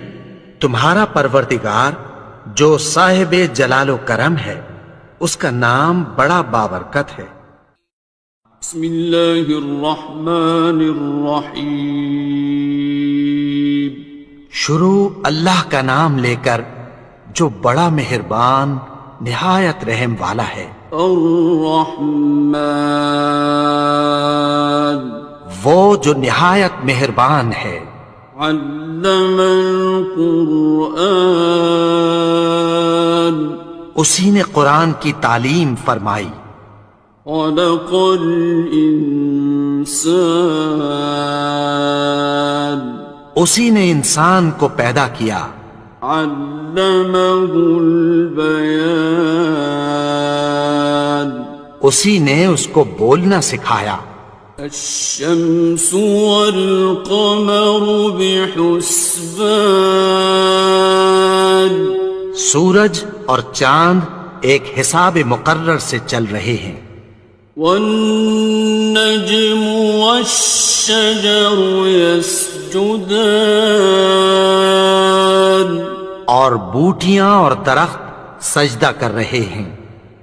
تمہارا پروردگار جو صاحب جلال و کرم ہے، اس کا نام بڑا بابرکت ہے۔ بسم اللہ الرحمن الرحیم شروع اللہ کا نام لے کر جو بڑا مہربان نہایت رحم والا ہے۔ الرحمن وہ جو نہایت مہربان ہے۔ علم القرآن اسی نے قرآن کی تعلیم فرمائی۔ خلق الانسان اسی نے انسان کو پیدا کیا۔ علمہ البیان اسی نے اس کو بولنا سکھایا۔ الشمس والقمر بحسبان سورج اور چاند ایک حساب مقرر سے چل رہے ہیں۔ والنجم والشجر يسجدان اور بوٹیاں اور درخت سجدہ کر رہے ہیں۔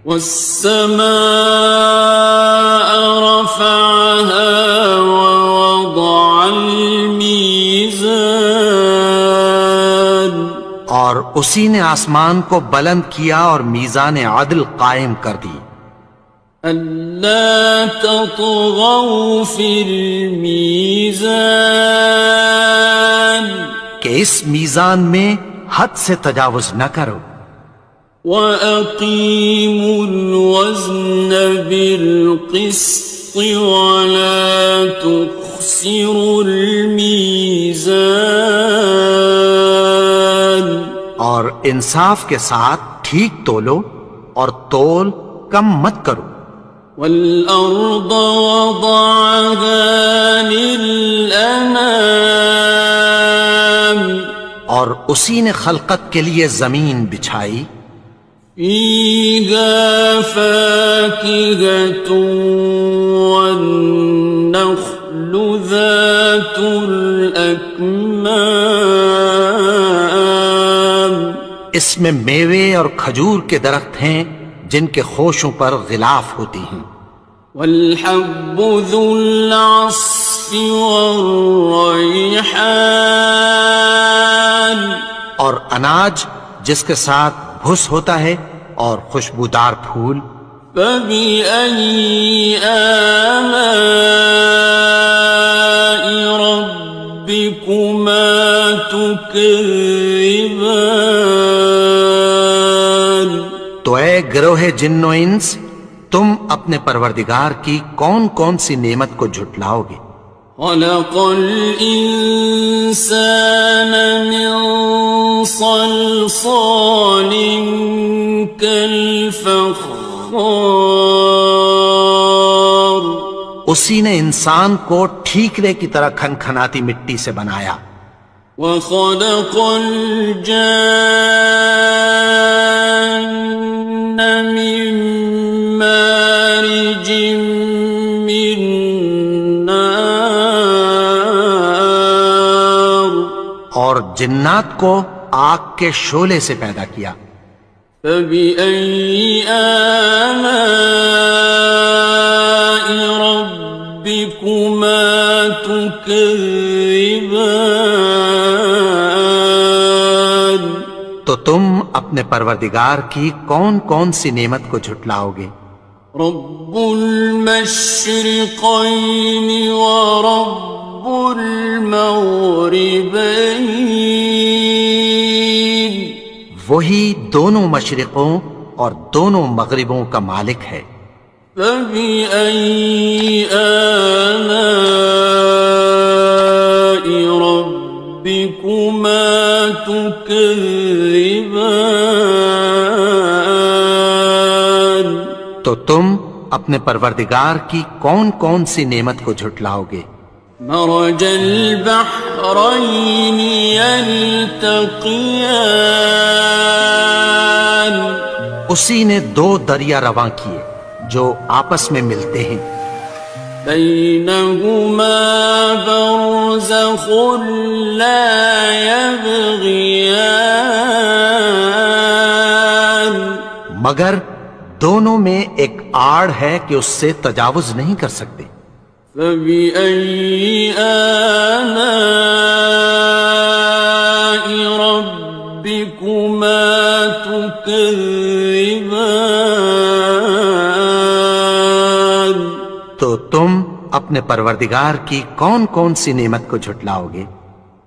والسماء رفعها ووضع الميزان اور اسی نے آسمان کو بلند کیا اور میزان عدل قائم کر دی۔ ألا تطغوا في الميزان کہ اس میزان میں حد سے تجاوز نہ کرو۔ وَأَقِيمُوا الْوَزْنَ بِالْقِسْطِ وَلَا تُخْسِرُوا الْمِيزَانَ اور انصاف کے ساتھ ٹھیک تولو اور تول کم مت کرو۔ وَالْأَرْضَ وَضَعَهَا لِلْأَنَامِ اور اسی نے خلقت کے لیے زمین بچھائی۔ فِيهَا فَاكِهَةٌ وَالنَّخْلُ ذَاتُ الْأَكْمَامِ اس میں میوے اور کھجور کے درخت ہیں جن کے خوشوں پر غلاف ہوتی ہیں۔ وَالْحَبُّ ذُو الْعَصْفِ وَالرَّيْحَانِ اور اناج جس کے ساتھ بھس ہوتا ہے اور خوشبودار پھول۔ فَبِأَيِّ آلَاءِ رَبِّكُمَا تُكَذِّبَانِ تو اے گروہ جن و انس، تم اپنے پروردگار کی کون کون سی نعمت کو جھٹلاؤ گے؟ خَلَقَ الْإِنسَانَ مِنْ صَلْصَالٍ كَالْفَخَّارِ اسی نے انسان کو ٹھیکرے کی طرح کھنکھناتی مٹی سے بنایا۔ وَخَلَقَ الْجَانَّ مِن مَّارِجٍ مِّن نَّارٍ اور جنات کو آگ کے شعلے سے پیدا کیا۔ فَبِأَيِّ آلَاءِ رَبِّكُمَا تُكَذِّبَانِ تم اپنے پروردگار کی کون کون سی نعمت کو جھٹلاؤ گے؟ رب المشرقين ورب المغربين وہی دونوں مشرقوں اور دونوں مغربوں کا مالک ہے۔ فبأي آلاء ربكما تكذبان تو تم اپنے پروردگار کی کون کون سی نعمت کو جھٹلاؤ گے؟ مرج البحرين يلتقيان اسی نے دو دریا رواں کیے جو آپس میں ملتے ہیں، بينهما برزخ لا يبغيان مگر دونوں میں ایک آڑ ہے کہ اس سے تجاوز نہیں کر سکتے۔ فبأي آلاء ربكما تكذبان تو تم اپنے پروردگار کی کون کون سی نعمت کو جھٹلاؤ گے؟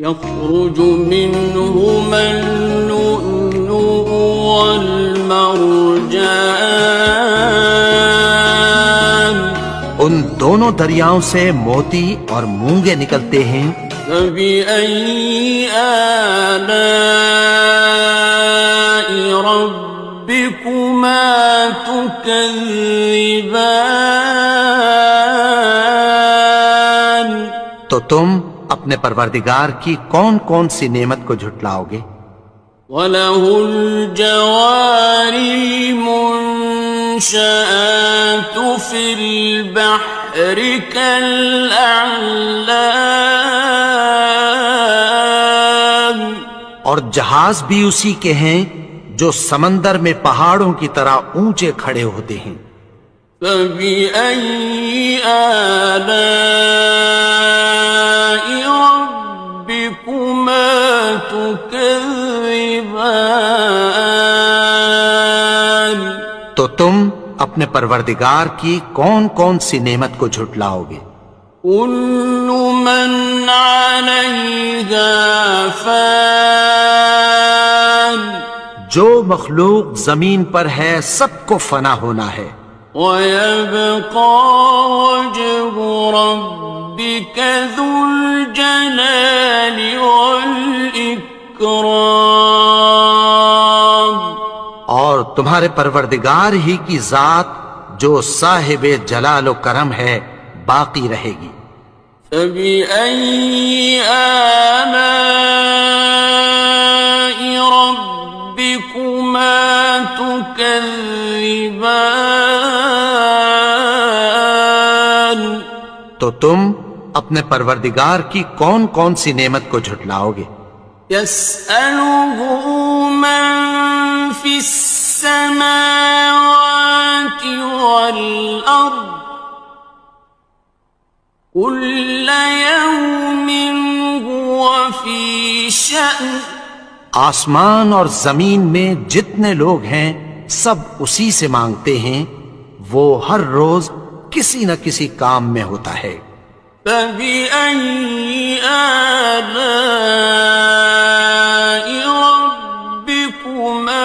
يخرج منهما اللؤلؤ والمرجان ان دونوں دریاؤں سے موتی اور مونگے نکلتے ہیں۔ فبأي آلاء ربكما تكذبان تو تم اپنے پروردگار کی کون کون سی نعمت کو جھٹلاؤ گے؟ وَلَهُ الْجَوَارِ الْمُنشَآتُ فِي الْبَحْرِ كَالْأَعْلَامِ اور جہاز بھی اسی کے ہیں جو سمندر میں پہاڑوں کی طرح اونچے کھڑے ہوتے ہیں۔ فَبِأَيِّ آلَاءِ رَبِّكُمَا تُكَذِّبَانِ تو تم اپنے پروردگار کی کون کون سی نعمت کو جھٹلاؤ گے؟ كُلُّ مَنْ عَلَيْهَا فَانٍ جو مخلوق زمین پر ہے سب کو فنا ہونا ہے، وَيَبْقَى وَجْهُ رَبِّكَ ذُو الْجَلَالِ وَالْإِكْرَامِ اور تمہارے پروردگار ہی کی ذات جو صاحب جلال و کرم ہے باقی رہے گی۔ فَبِأَيِّ آلَاءِ رَبِّكُمَا تُكَذِّبَانِ تو تم اپنے پروردگار کی کون کون سی نعمت کو جھٹلاؤ گے؟ يَسْأَلُهُ مَن فِي السَّمَاوَاتِ وَالْأَرْضِ كُلَّ يَوْمٍ هُوَ فِي شَأْنٍ آسمان اور زمین میں جتنے لوگ ہیں سب اسی سے مانگتے ہیں، وہ ہر روز کسی نہ کسی کام میں ہوتا ہے۔ فَبِأَيِّ آلَاءِ رَبِّكُمَا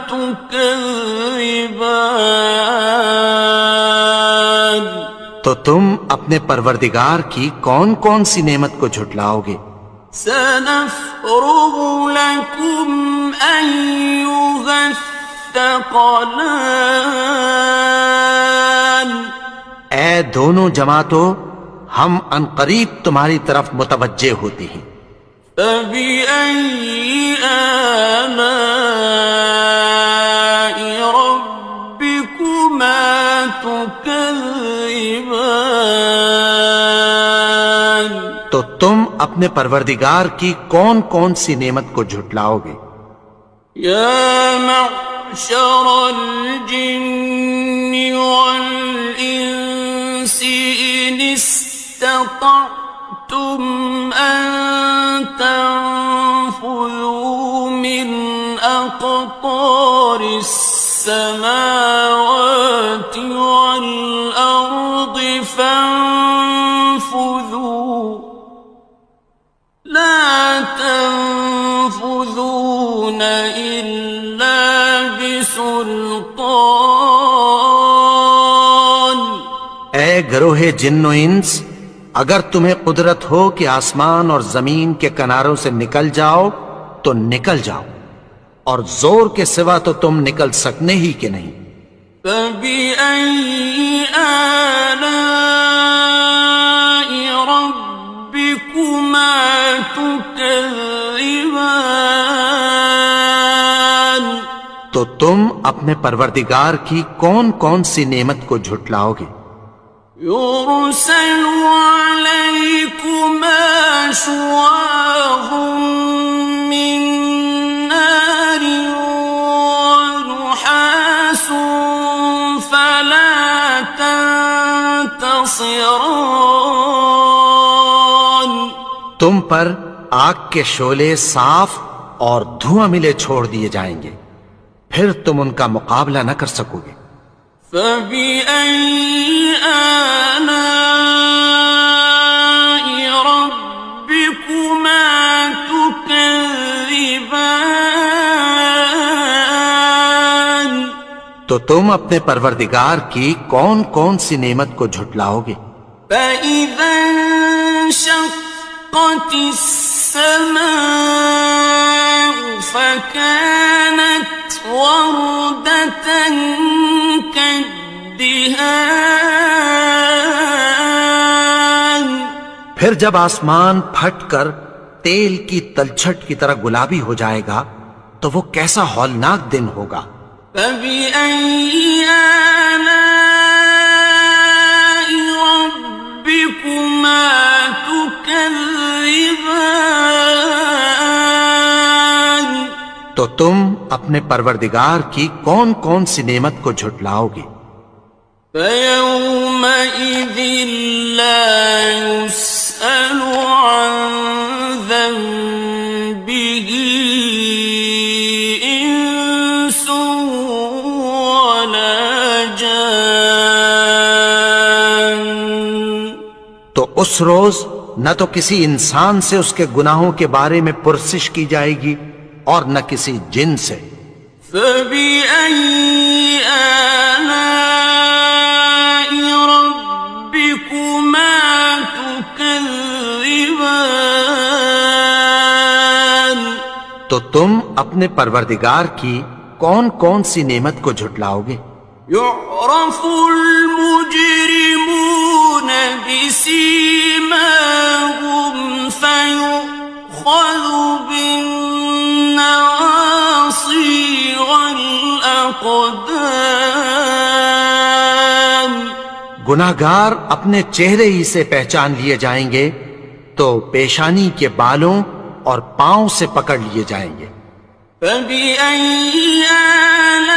تُكَذِّبَانِ تو تم اپنے پروردگار کی کون کون سی نعمت کو جھٹلاؤ گے؟ سَنَفْرُغُ لَكُمْ أَيُّهَ الثَّقَلَانِ اے دونوں جماعتوں، ہم عنقریب تمہاری طرف متوجہ ہوتے ہیں۔ فَبِأَيِّ آلَاءِ رَبِّكُمَا تُكَذِّبَانِ تو تم اپنے پروردگار کی کون کون سی نعمت کو جھٹلاؤ گے؟ يَا مَعْشَرَ الْجِنِّ وَالْإِنسِ إِنِ اسْتَطَعْتُمْ أَن تَنفُذُوا مِنْ أَقْطَارِ فطار السماوات والأرض فانفذوا لا تنفذون إلا بسلطان. اے گروہ جن و انس، اگر تمہیں قدرت ہو کہ آسمان اور زمین کے کناروں سے نکل جاؤ تو نکل جاؤ، اور زور کے سوا تو تم نکل سکنے ہی کہ نہیں. فَبِأَيِّ آلَاءِ رَبِّكُمَا تُكَذِّبَانِ. تو تم اپنے پروردگار کی کون کون سی نعمت کو جھٹلاؤ گے؟ يُرْسَلُ عَلَيْكُمَا شُوَاظٌ مِّن نَّارٍ وَنُحَاسٌ فَلَا تَنتَصِرَانِ. تم پر آگ کے شعلے صاف اور دھواں ملے چھوڑ دیے جائیں گے، پھر تم ان کا مقابلہ نہ کر سکو گے. فَبِأَيِّ آلَاءِ رَبِّكُمَا تُكَذِّبَانِ. تو تم اپنے پروردگار کی کون کون سی نعمت کو جھٹلاؤ گے؟ فَإِذَا انشَقَّتِ السَّمَاءُ فَكَانَتْ وَرْدَةً كَالدِّهَانِ. پھر جب آسمان پھٹ کر تیل کی تلچھٹ کی طرح گلابی ہو جائے گا تو وہ کیسا ہولناک دن ہوگا. فَبِأَيِّ آلَاءِ رَبِّكُمَا تُكَذِّبَانِ. تو تم اپنے پروردگار کی کون کون سی نعمت کو جھٹلاؤ گے؟ فَيَوْمَئِذٍ لَا يُسْأَلُ عَنْ ذَنبِهِ إِنسٌ وَلَا جَانٌ. تو اس روز نہ تو کسی انسان سے اس کے گناہوں کے بارے میں پرسش کی جائے گی اور نہ کسی جن سے. فَبِأَيِّ آلَاءِ رَبِّكُمَا تُكَذِّبَانِ. تو تم اپنے پروردگار کی کون کون سی نعمت کو جھٹلاؤ گے؟ يُعْرَفُ الْمُجْرِمُونَ بِسِيمَاهُمْ فَيُؤْخَذُ بِالنَّوَاصِي وَالْأَقْدَامِ. گناہگار اپنے چہرے ہی سے پہچان لیے جائیں گے تو پیشانی کے بالوں اور پاؤں سے پکڑ لیے جائیں گے. فَبِأَيِّ آلَاءِ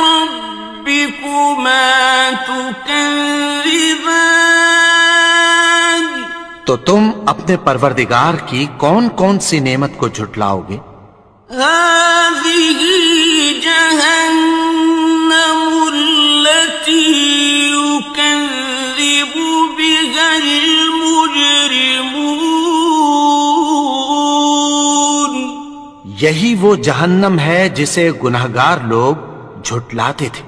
رَبِّكُمَا تُكَذِّبَانِ. تو تم اپنے پروردگار کی کون کون سی نعمت کو جھٹلاؤ گے؟ هَٰذِهِ جَهَنَّمُ الَّتِي يُكَذِّبُ بِهَا الْمُجْرِمُونَ. یہی وہ جہنم ہے جسے گناہگار لوگ جھٹلاتے تھے.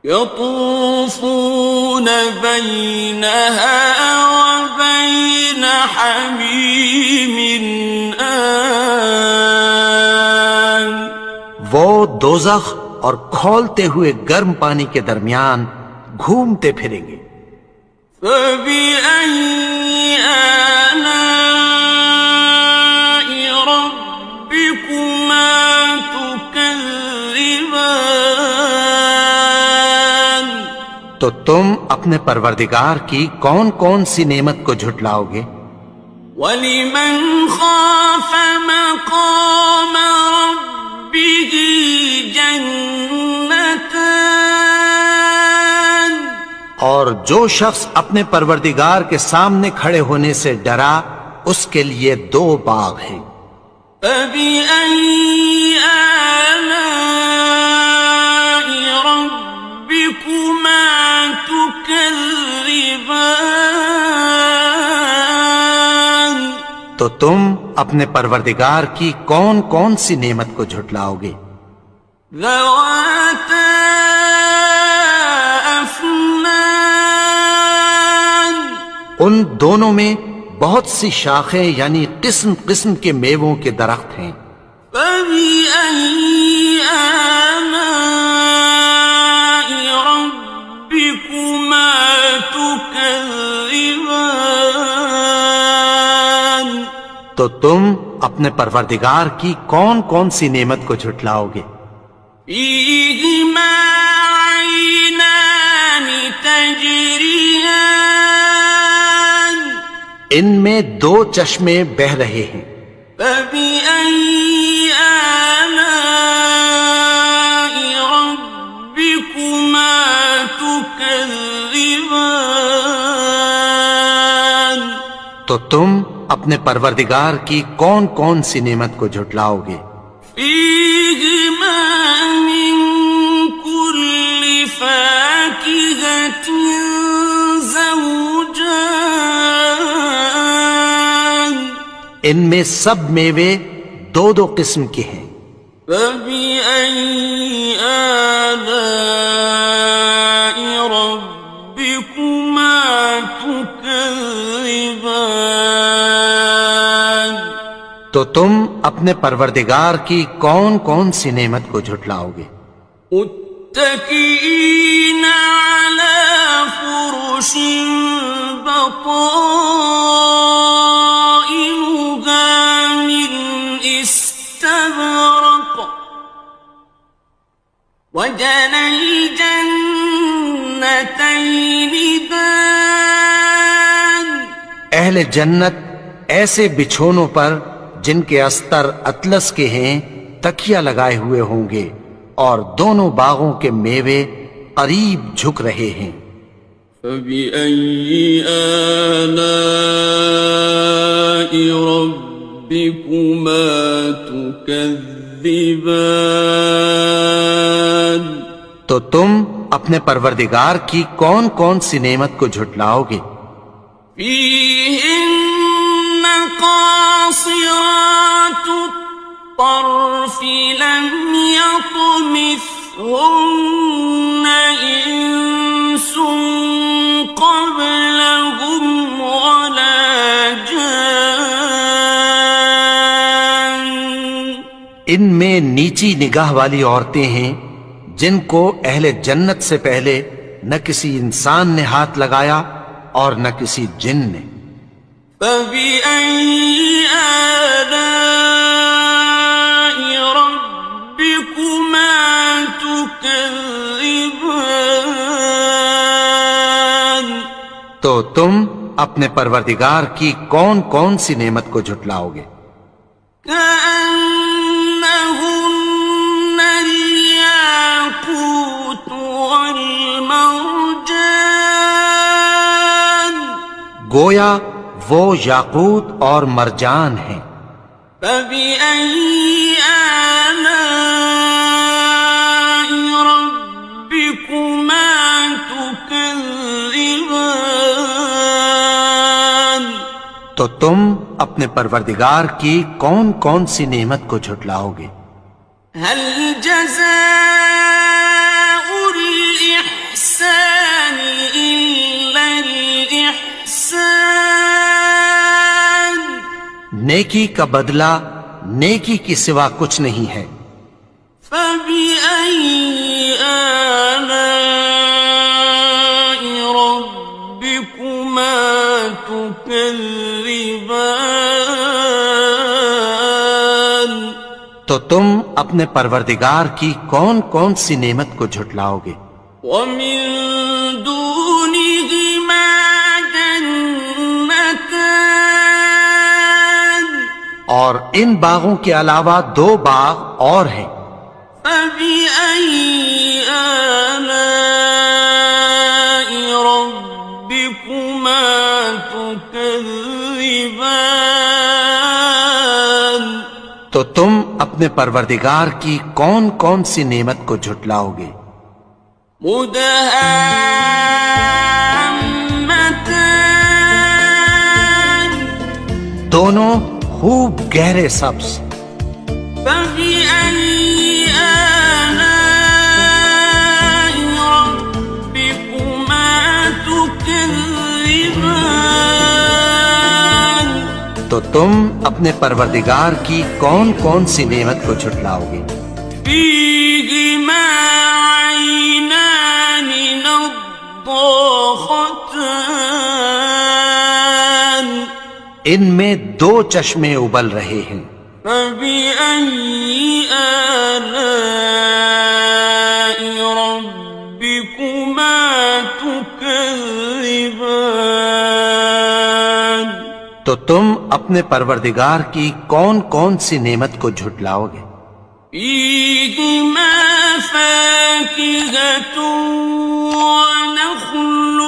يطوفون بينها وبين حميم آن. وہ دوزخ اور کھولتے ہوئے گرم پانی کے درمیان گھومتے پھریں گے. فَبِأَيِّ آلَاءِ رَبِّكُمَا تُكَذِّبَانِ. تو تم اپنے پروردگار کی کون کون سی نعمت کو جھٹلاؤ گے؟ وَلِمَنْ خَافَ مَقَامَ رَبِّهِ جَنَّتَانِ. اور جو شخص اپنے پروردگار کے سامنے کھڑے ہونے سے ڈرا اس کے لیے 2 باغ ہیں. فبأي آلاء ربكما تكذبان؟ تو تم اپنے پروردگار کی کون کون سی نعمت کو جھٹلاؤ گے؟ ذواتا افنان، ان دونوں میں بہت سی شاخیں یعنی قسم قسم کے میووں کے درخت ہیں۔ فبأي آلاء ربكما تكذبان؟ تو تم اپنے پروردگار کی کون کون سی نعمت کو جھٹلاؤ گے؟ فيهما عينان تجريان، ان میں دو چشمے بہ رہے ہیں۔ فبأي آلاء ربكما تكذبان؟ تو تم اپنے پروردگار کی کون کون سی نعمت کو جھٹلاؤ گے؟ فيهما من كل فاكهة زوجان، ان میں سب میوے دو دو قسم کے ہیں۔ فبأي آلاء ربكما تكذبان؟ تو تم اپنے پروردگار کی کون کون سی نعمت کو جھٹلاؤ گے؟ متكئين على فرش بطائنها من استبرق، وجنى الجنتين دان، اہل جنت ایسے بچھونوں پر جن کے استر اطلس کے ہیں تکیہ لگائے ہوئے ہوں گے، اور دونوں باغوں کے میوے قریب جھک رہے ہیں۔ فبأي آلاء ربكما تكذبان؟ تو تم اپنے پروردگار کی کون کون سی نعمت کو جھٹلاؤ گے؟ فيهن قاصرات الطرف لم يطمثهن إنس قبلهم ولا جان، ان میں نیچی نگاہ والی عورتیں ہیں جن کو اہل جنت سے پہلے نہ کسی انسان نے ہاتھ لگایا اور نہ کسی جن نے۔ فبأي آلاء ربكما تكذبان؟ تو تم اپنے پروردگار کی کون کون سی نعمت کو جھٹلاؤ گے؟ كأنهن الياقوت والمرجان، گویا وہ یاقوت اور مرجان ہیں۔ فبأي آلاء ربكما تكذبان؟ تو تم اپنے پروردگار کی کون کون سی نعمت کو جھٹلاؤ گے؟ هل جزاء الإحسان إلا الإحسان؟ نیکی کا بدلہ نیکی کی سوا کچھ نہیں ہے۔ فبأي آلاء ربكما تكذبان؟ تو تم اپنے پروردگار کی کون کون سی نعمت کو جھٹلاؤ گے؟ ومن دونهما جنتان، اور ان باغوں کے علاوہ دو باغ اور ہیں۔ فبأي آلاء ربكما تكذبان؟ تو تم اپنے پروردگار کی کون کون سی نعمت کو جھٹلاؤ گے؟ مدهامتان دونوں خوب گہرے سبز. فبأي آلاء ربكما تكذبان تو تم اپنے پروردگار کی کون کون سی نعمت کو جھٹلاؤ گے؟ فيهما عينان نضاختان ان میں دو چشمے ابل رہے ہیں. فبأي آلاء ربكما تكذبان تو تم اپنے پروردگار کی کون کون سی نعمت کو جھٹلاؤ گے؟ فيهما فاكهة ونخل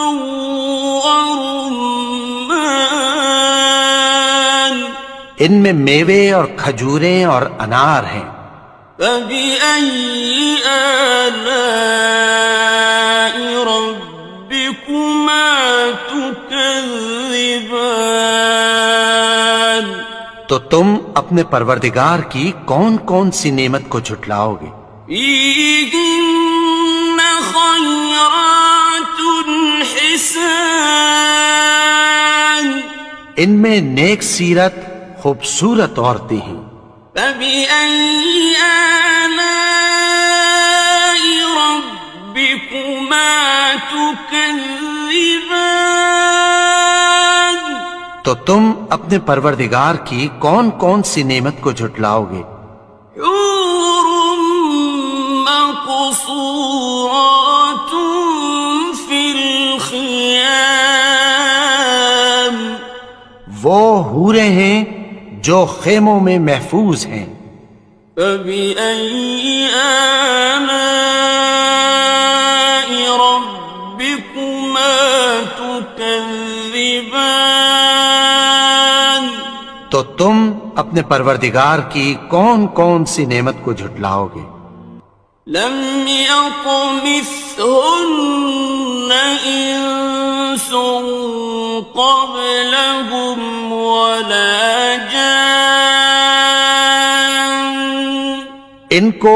ورمان ان میں میوے اور کھجوریں اور انار ہیں. فبأي آلاء ربكما تكذبان تو تم اپنے پروردگار کی کون کون سی نعمت کو جھٹلاؤ گے؟ فيهن خيرات حسان ان میں نیک سیرت خوبصورت عورتیں ہیں. فبأي آلاء ربكما تكذبان تو تم اپنے پروردگار کی کون کون سی نعمت کو جھٹلاؤ گے؟ حور مقصورات في الخيام وہ حوریں ہیں جو خیموں میں محفوظ ہیں. فبأي آلاء ربكما تكذبان تو تم اپنے پروردگار کی کون کون سی نعمت کو جھٹلاؤ گے؟ لم يطمثهن إنس قبلهم ولا جان ان کو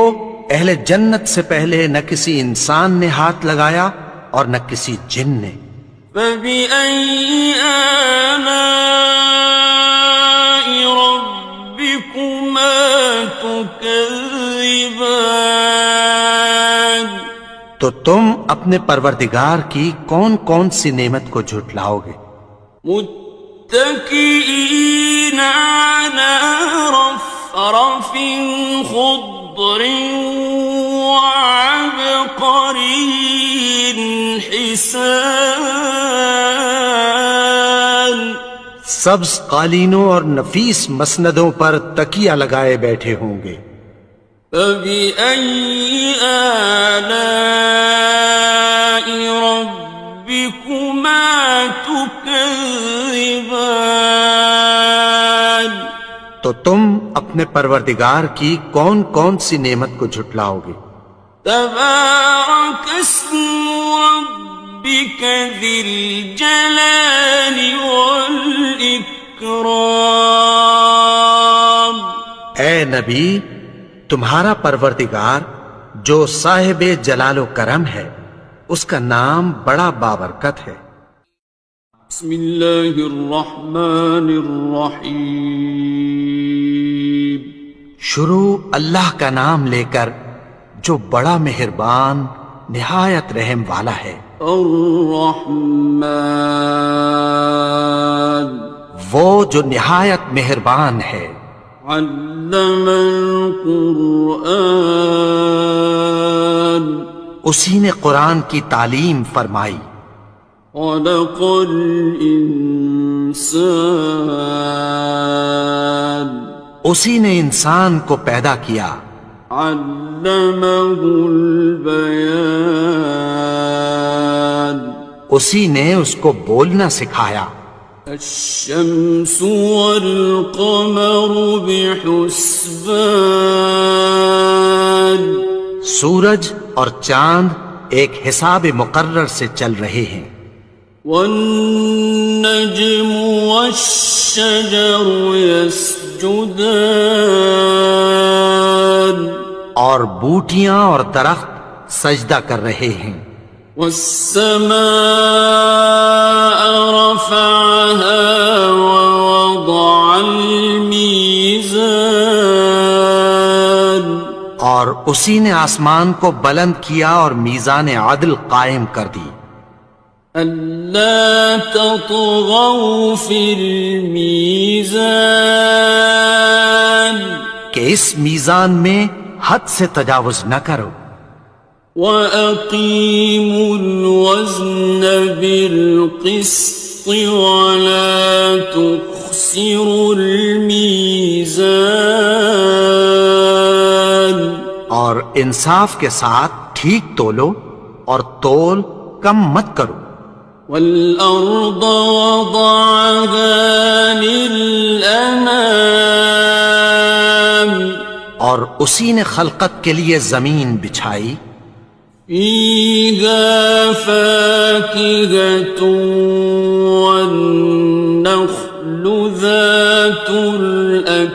اہل جنت سے پہلے نہ کسی انسان نے ہاتھ لگایا اور نہ کسی جن نے. فبأي آلاء ربكما تكذبان تو تم اپنے پروردگار کی کون کون سی نعمت کو جھٹلاؤ گے؟ متكئين على رفرف خضر وعبقري حسان سبز قالینوں اور نفیس مسندوں پر تکیہ لگائے بیٹھے ہوں گے. فبأي آلاء ربكما تكذبان تو تم اپنے پروردگار کی کون کون سی نعمت کو جھٹلاؤ گے؟ تبارك اسم ربك ذي الجلال والإكرام اے نبی، تمہارا پروردگار جو صاحب جلال و کرم ہے اس کا نام بڑا بابرکت ہے. بسم الله الرحمن الرحيم شروع اللہ کا نام لے کر جو بڑا مہربان نہایت رحم والا ہے. الرحمن وہ جو نہایت مہربان ہے. علم القرآن اسی نے قرآن کی تعلیم فرمائی. خلق الإنسان اسی نے انسان کو پیدا کیا. علمه البيان اسی نے اس کو بولنا سکھایا. الشمس والقمر بحسبان سورج اور چاند ایک حساب مقرر سے چل رہے ہیں. والنجم والشجر يسجدان اور بوٹیاں اور درخت سجدہ کر رہے ہیں. والسماء رفعها ووضع الميزان اور اسی نے آسمان کو بلند کیا اور میزان عدل قائم کر دی. ألا تطغوا في الميزان کہ اس میزان میں حد سے تجاوز نہ کرو. وَأَقِيمُوا الْوَزْنَ بِالْقِسْطِ وَلَا تُخْسِرُوا الْمِيزَانَ اور انصاف کے ساتھ ٹھیک تولو اور تول کم مت کرو. وَالْأَرْضَ وَضَعَهَا لِلْأَنَامِ اور اسی نے خلقت کے لیے زمین بچھائی. فِيهَا فَاكِهَةٌ وَالنَّخْلُ ذَاتُ الْأَكْمَامِ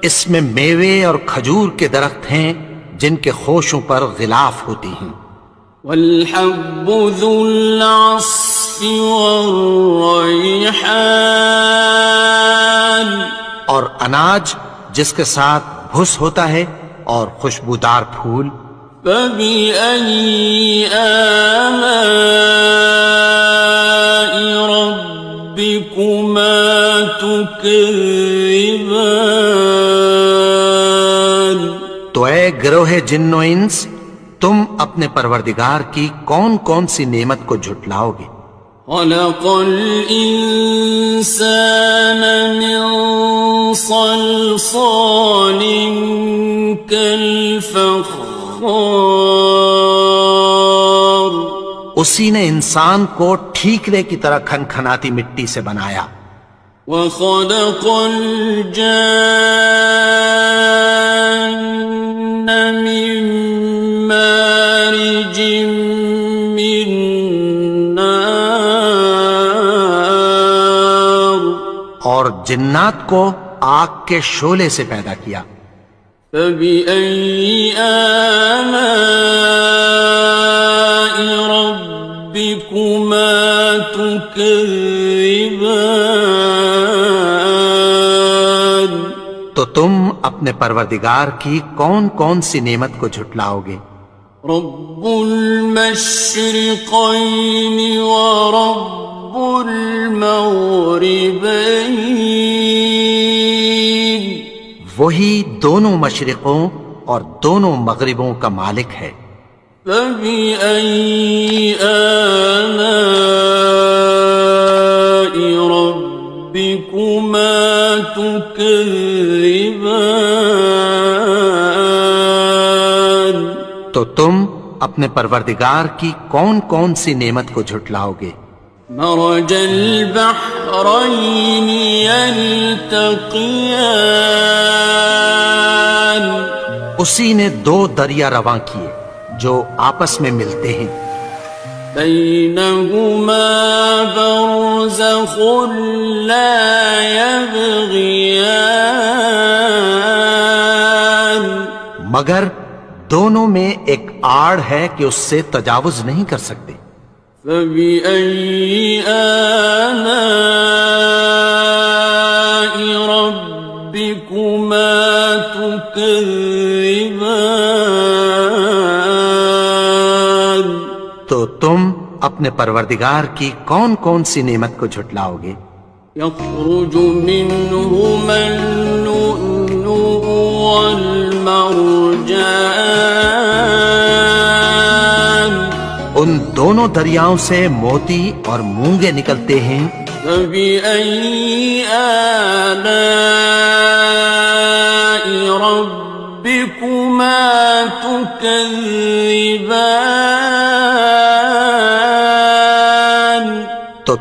اس میں میوے اور کھجور کے درخت ہیں جن کے خوشوں پر غلاف ہوتی ہیں. وَالْحَبُّ ذُو الْعَصْفِ وَالرَّيْحَانِ اور اناج جس کے ساتھ بھس ہوتا ہے اور خوشبودار پھول. فَبِأَيِّ آلَاءِ رَبِّكُمَا تُكَذِّبَانِ تو اے گروہ جن و انس، تم اپنے پروردگار کی کون کون سی نعمت کو جھٹلاؤ گے؟ خَلَقَ الْإِنسَانَ مِنْ صَلْصَالٍ كَالْفَخَّارِ اسی نے انسان کو ٹھیکرے کی طرح کھنکھناتی مٹی سے بنایا. وَخَلَقَ الْجَانَّ مِن مَّارِجٍ مِّن نَّارٍ اور جنات کو آگ کے شعلے سے پیدا کیا. فَبِأَيِّ آلَاءِ رَبِّكُمَا تُكَذِّبَانِ تو تم اپنے پروردگار کی کون کون سی نعمت کو جھٹلاؤ گے؟ رَبُّ الْمَشْرِقَيْنِ وَرَبُّ الْمَغْرِبَيْنِ وہی دونوں مشرقوں اور دونوں مغربوں کا مالک ہے. فَبِأَيِّ آلَاءِ رَبِّكُمَا تُكَذِّبَانِ تو تم اپنے پروردگار کی کون کون سی نعمت کو جھٹلاؤ گے؟ مرج البحرين يلتقيان اسی نے دو دریا رواں کیے جو آپس میں ملتے ہیں. بينهما برزخ لا يبغيان مگر دونوں میں ایک آڑ ہے کہ اس سے تجاوز نہیں کر سکتے. فَبِأَيِّ آلَاءِ رَبِّكُمَا تُكَذِّبَانِ تو تم اپنے پروردگار کی کون کون سی نعمت کو جھٹلاؤ گے؟ يَخْرُجُ مِنْهُمَا اللُّؤْلُؤُ وَالْمَرْجَانُ ان دونوں دریاؤں سے موتی اور مونگے نکلتے ہیں. فَبِأَيِّ آلَاءِ رَبِّكُمَا تُكَذِّبَانِ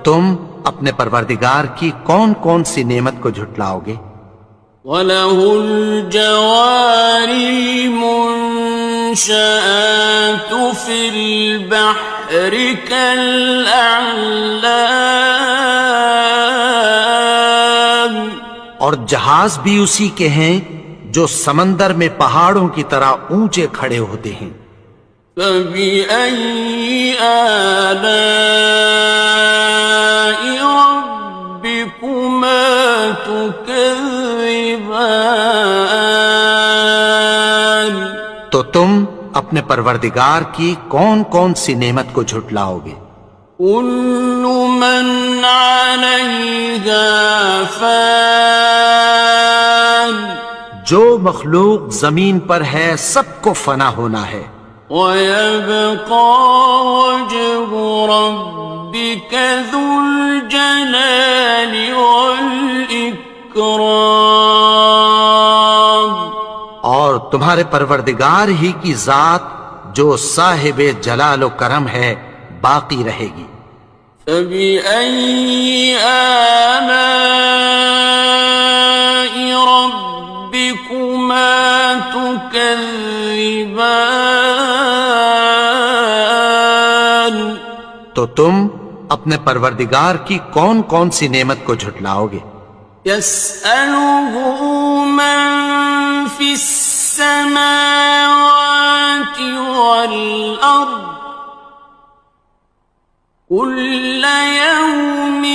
تم اپنے پروردگار کی کون کون سی نعمت کو جھٹلاؤ گے؟ وَلَهُ الْجَوَارِ الْمُنشَآتُ فِي الْبَحْرِ كَالْأَعْلَامِ، اور جہاز بھی اسی کے ہیں جو سمندر میں پہاڑوں کی طرح اونچے کھڑے ہوتے ہیں۔ فَبِأَيِّ آلَاءِ رَبِّكُمَا تُكَذِّبَانِ، تو تم اپنے پروردگار کی کون کون سی نعمت کو جھٹلاؤ گے؟ كُلُّ مَنْ عَلَيْهَا فَانٍ، جو مخلوق زمین پر ہے سب کو فنا ہونا ہے، وَيَبْقَى وَجْهُ رَبِّكَ ذُو الْجَلَالِ وَالْإِكْرَامِ، اور تمہارے پروردگار ہی کی ذات جو صاحب جلال و کرم ہے باقی رہے گی۔ فَبِأَيِّ آلَاءِ رَبِّكُمَا تُكَذِّبَانِ، تو تم اپنے پروردگار کی کون کون سی نعمت کو جھٹلاؤ گے؟ يَسْأَلُهُ مَن فِي السَّمَاوَاتِ وَالْأَرْضِ كُلَّ يَوْمٍ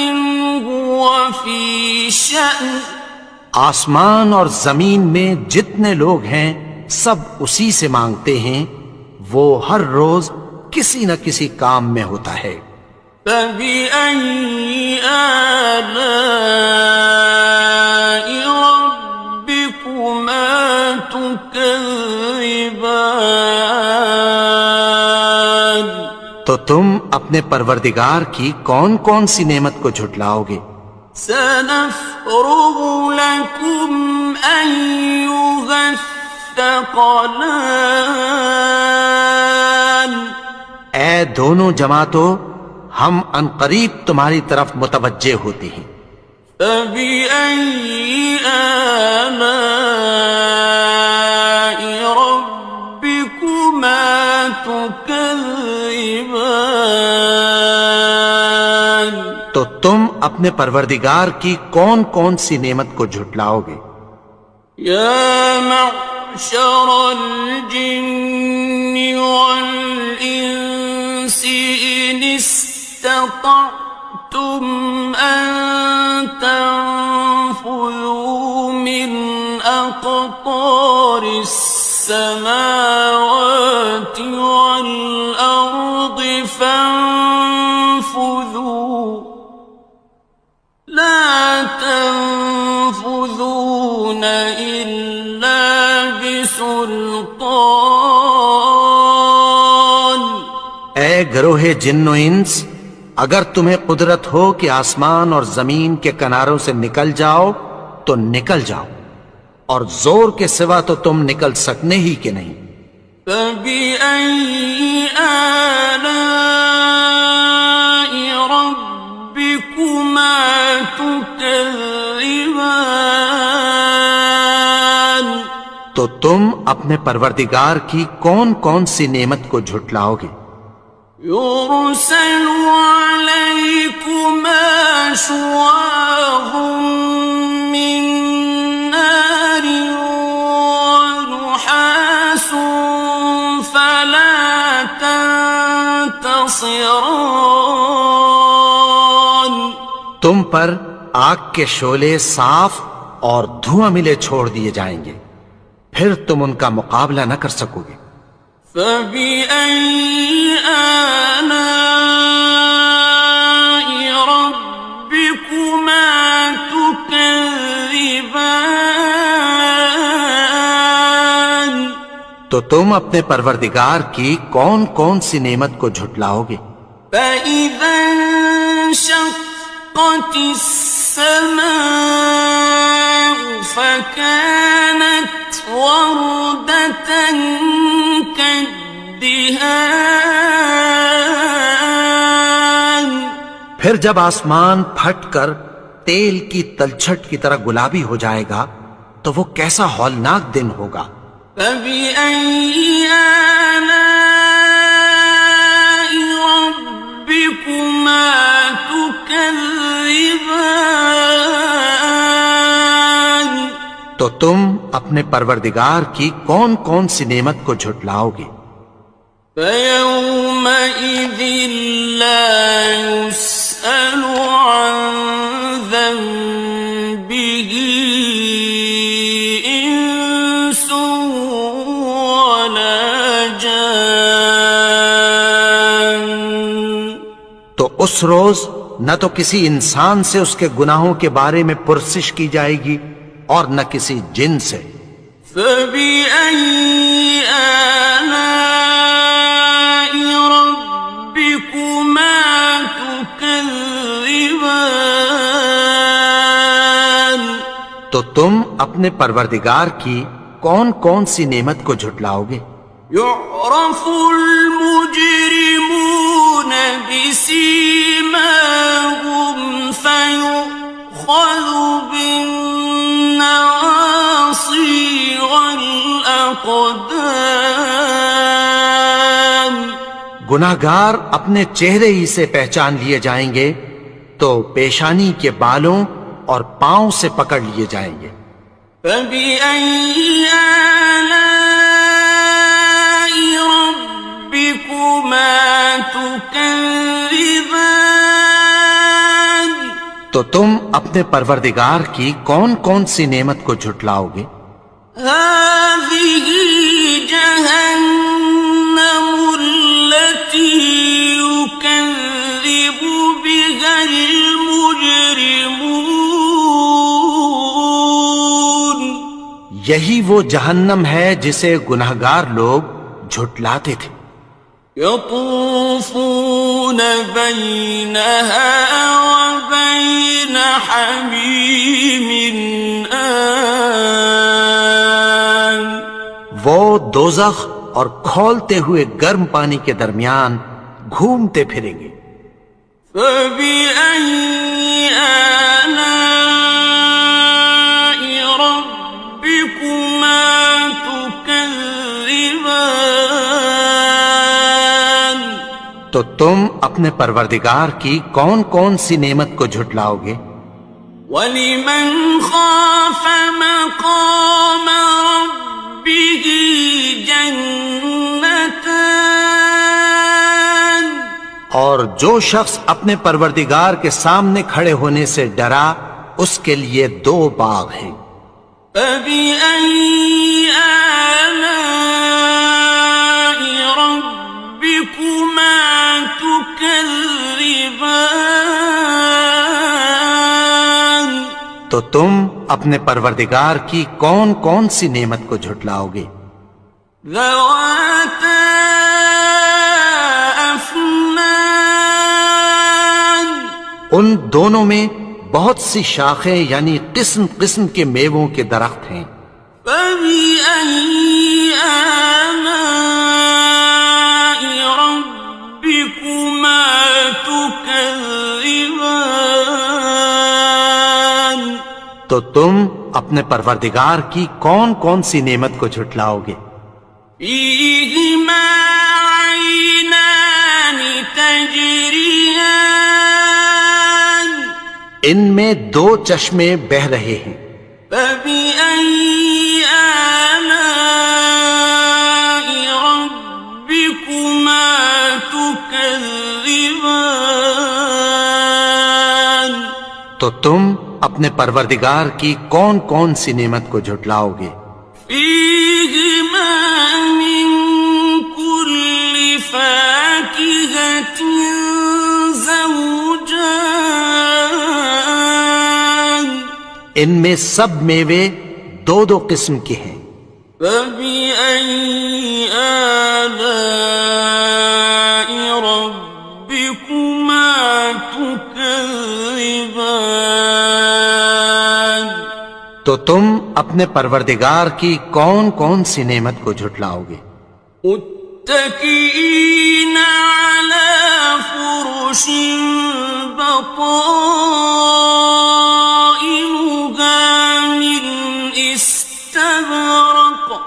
هُوَ فِي شَأْنٍ، آسمان اور زمین میں جتنے لوگ ہیں سب اسی سے مانگتے ہیں، وہ ہر روز کسی نہ کسی کام میں ہوتا ہے۔ فَبِأَيِّ آلَاءِ رَبِّكُمَا تُكَذِّبَانِ، تو تم اپنے پروردگار کی کون کون سی نعمت کو جھٹلاؤ گے؟ سَنَفْرُغُ لَكُمْ أَيُّهَ الثَّقَلَانِ، اے دونوں جماعتوں، ہم عنقریب تمہاری طرف متوجہ ہوتے ہیں۔ فَبِأَيِّ آلَاءِ رَبِّكُمَا تُكَذِّبَانِ، تو تم اپنے پروردگار کی کون کون سی نعمت کو جھٹلاؤ گے؟ يَا مَعْشَرَ الْجِنِّ وَالْإِنسِ إِنِ اسْتَطَعْتُمْ أَن تَنفُذُوا مِنْ أَقْطَارِ السَّمَاوَاتِ وَالْأَرْضِ فَانفُذُوا لَا تَنفُذُونَ إِلَّا بِسُلْطَانٍ، اے گروہ جن و انس، اگر تمہیں قدرت ہو کہ آسمان اور زمین کے کناروں سے نکل جاؤ تو نکل جاؤ، اور زور کے سوا تو تم نکل سکنے ہی کہ نہیں۔ فَبِأَيِّ آلَاءِ رَبِّكُمَا تُكَذِّبَانِ، تو تم اپنے پروردگار کی کون کون سی نعمت کو جھٹلاؤ گے؟ يُرْسَلُ عَلَيْكُمَا شُوَاظٌ مِّن نَّارٍ وَنُحَاسٌ فَلَا تَنتَصِرَانِ، تم پر آگ کے شعلے صاف اور دھواں ملے چھوڑ دیے جائیں گے، پھر تم ان کا مقابلہ نہ کر سکو گے۔ فَبِأَيِّ آلَاءِ رَبِّكُمَا تُكَذِّبَانِ، تو تم اپنے پروردگار کی کون کون سی نعمت کو جھٹلاؤ گے؟ فَإِذَا انشَقَّتِ السَّمَاءُ فَكَانَتْ وَرْدَةً كَالدِّهَانِ، پھر جب آسمان پھٹ کر تیل کی تلچھٹ کی طرح گلابی ہو جائے گا تو وہ کیسا ہولناک دن ہوگا۔ فَبِأَيِّ آلَاءِ رَبِّكُمَا تُكَذِّبَانِ تو تم اپنے پروردگار کی کون کون سی نعمت کو جھٹلاؤ گے؟ فَيَوْمَئِذٍ لَا يُسْأَلُ عَنْ ذَنبِهِ إِنسٌ وَلَا جَانٌ۔ تو اس روز نہ تو کسی انسان سے اس کے گناہوں کے بارے میں پرسش کی جائے گی اور نہ کسی جن سے۔ فَبِأَيِّ آلَاءِ رَبِّكُمَا تُكَذِّبَانِ تو تم اپنے پروردگار کی کون کون سی نعمت کو جھٹلاؤ گے؟ يُعْرَفُ الْمُجْرِمُونَ بِسِيمَاهُمْ فَيُؤْخَذُ بِالنَّوَاصِي وَالْأَقْدَامِ۔ گناہگار اپنے چہرے ہی سے پہچان لیے جائیں گے تو پیشانی کے بالوں اور پاؤں سے پکڑ لیے جائیں گے۔ فَبِأَيِّ آلَاءِ رَبِّكُمَا تُكَذِّبَانِ تو تم اپنے پروردگار کی کون کون سی نعمت کو جھٹلاؤ گے؟ هَٰذِهِ جَهَنَّمُ الَّتِي يُكَذِّبُ بِهَا الْمُجْرِمُونَ۔ یہی وہ جہنم ہے جسے گناہگار لوگ جھٹلاتے تھے۔ يَطُوفُونَ بَيْنَهَا وَبَيْنَ حَمِيمٍ آنٍ۔ وہ دوزخ اور کھولتے ہوئے گرم پانی کے درمیان گھومتے پھریں گے۔ فَبِأَيِّ آلَاءِ رَبِّكُمَا تُكَذِّبَانِ تو تم اپنے پروردگار کی کون کون سی نعمت کو جھٹلاؤ گے؟ وَلِمَنْ خَافَ مَقَامَ رَبِّهِ جَنَّتَانِ اور جو شخص اپنے پروردگار کے سامنے کھڑے ہونے سے ڈرا اس کے لیے 2 باغ ہیں۔ فَبِأَيِّ آلَاءِ رَبِّكُمَا تُكَذِّبَانِ تو تم اپنے پروردگار کی کون کون سی نعمت کو جھٹلاؤ گے؟ ذَوَاتَا أَفْنَانٍ ان دونوں میں بہت سی شاخیں یعنی قسم قسم کے میووں کے درخت ہیں۔ فَبِأَيِّ آلَاءِ رَبِّكُمَا تُكَذِّبَانِ تو تم اپنے پروردگار کی کون کون سی نعمت کو جھٹلاؤ گے؟ فِيهِمَا عَيْنَانِ تَجْرِيَانِ ان میں 2 چشمے بہہ رہے ہیں۔ فَبِأَيِّ آلَاءِ رَبِّكُمَا تُكَذِّبَانِ تو تم اپنے پروردگار کی کون کون سی نعمت کو جھٹلاؤ گے؟ فِيهِمَا مِن كُلِّ فَاكِهَةٍ زَوْجَانِ ان میں سب میوے 2 قسم کے ہیں۔ فَبِأَيِّ آلَاءِ رَبِّكُمَا تُكَذِّبَانِ تو تم اپنے پروردگار کی کون کون سی نعمت کو جھٹلاؤ گے؟ متكئين على فرش بطائنها من استبرق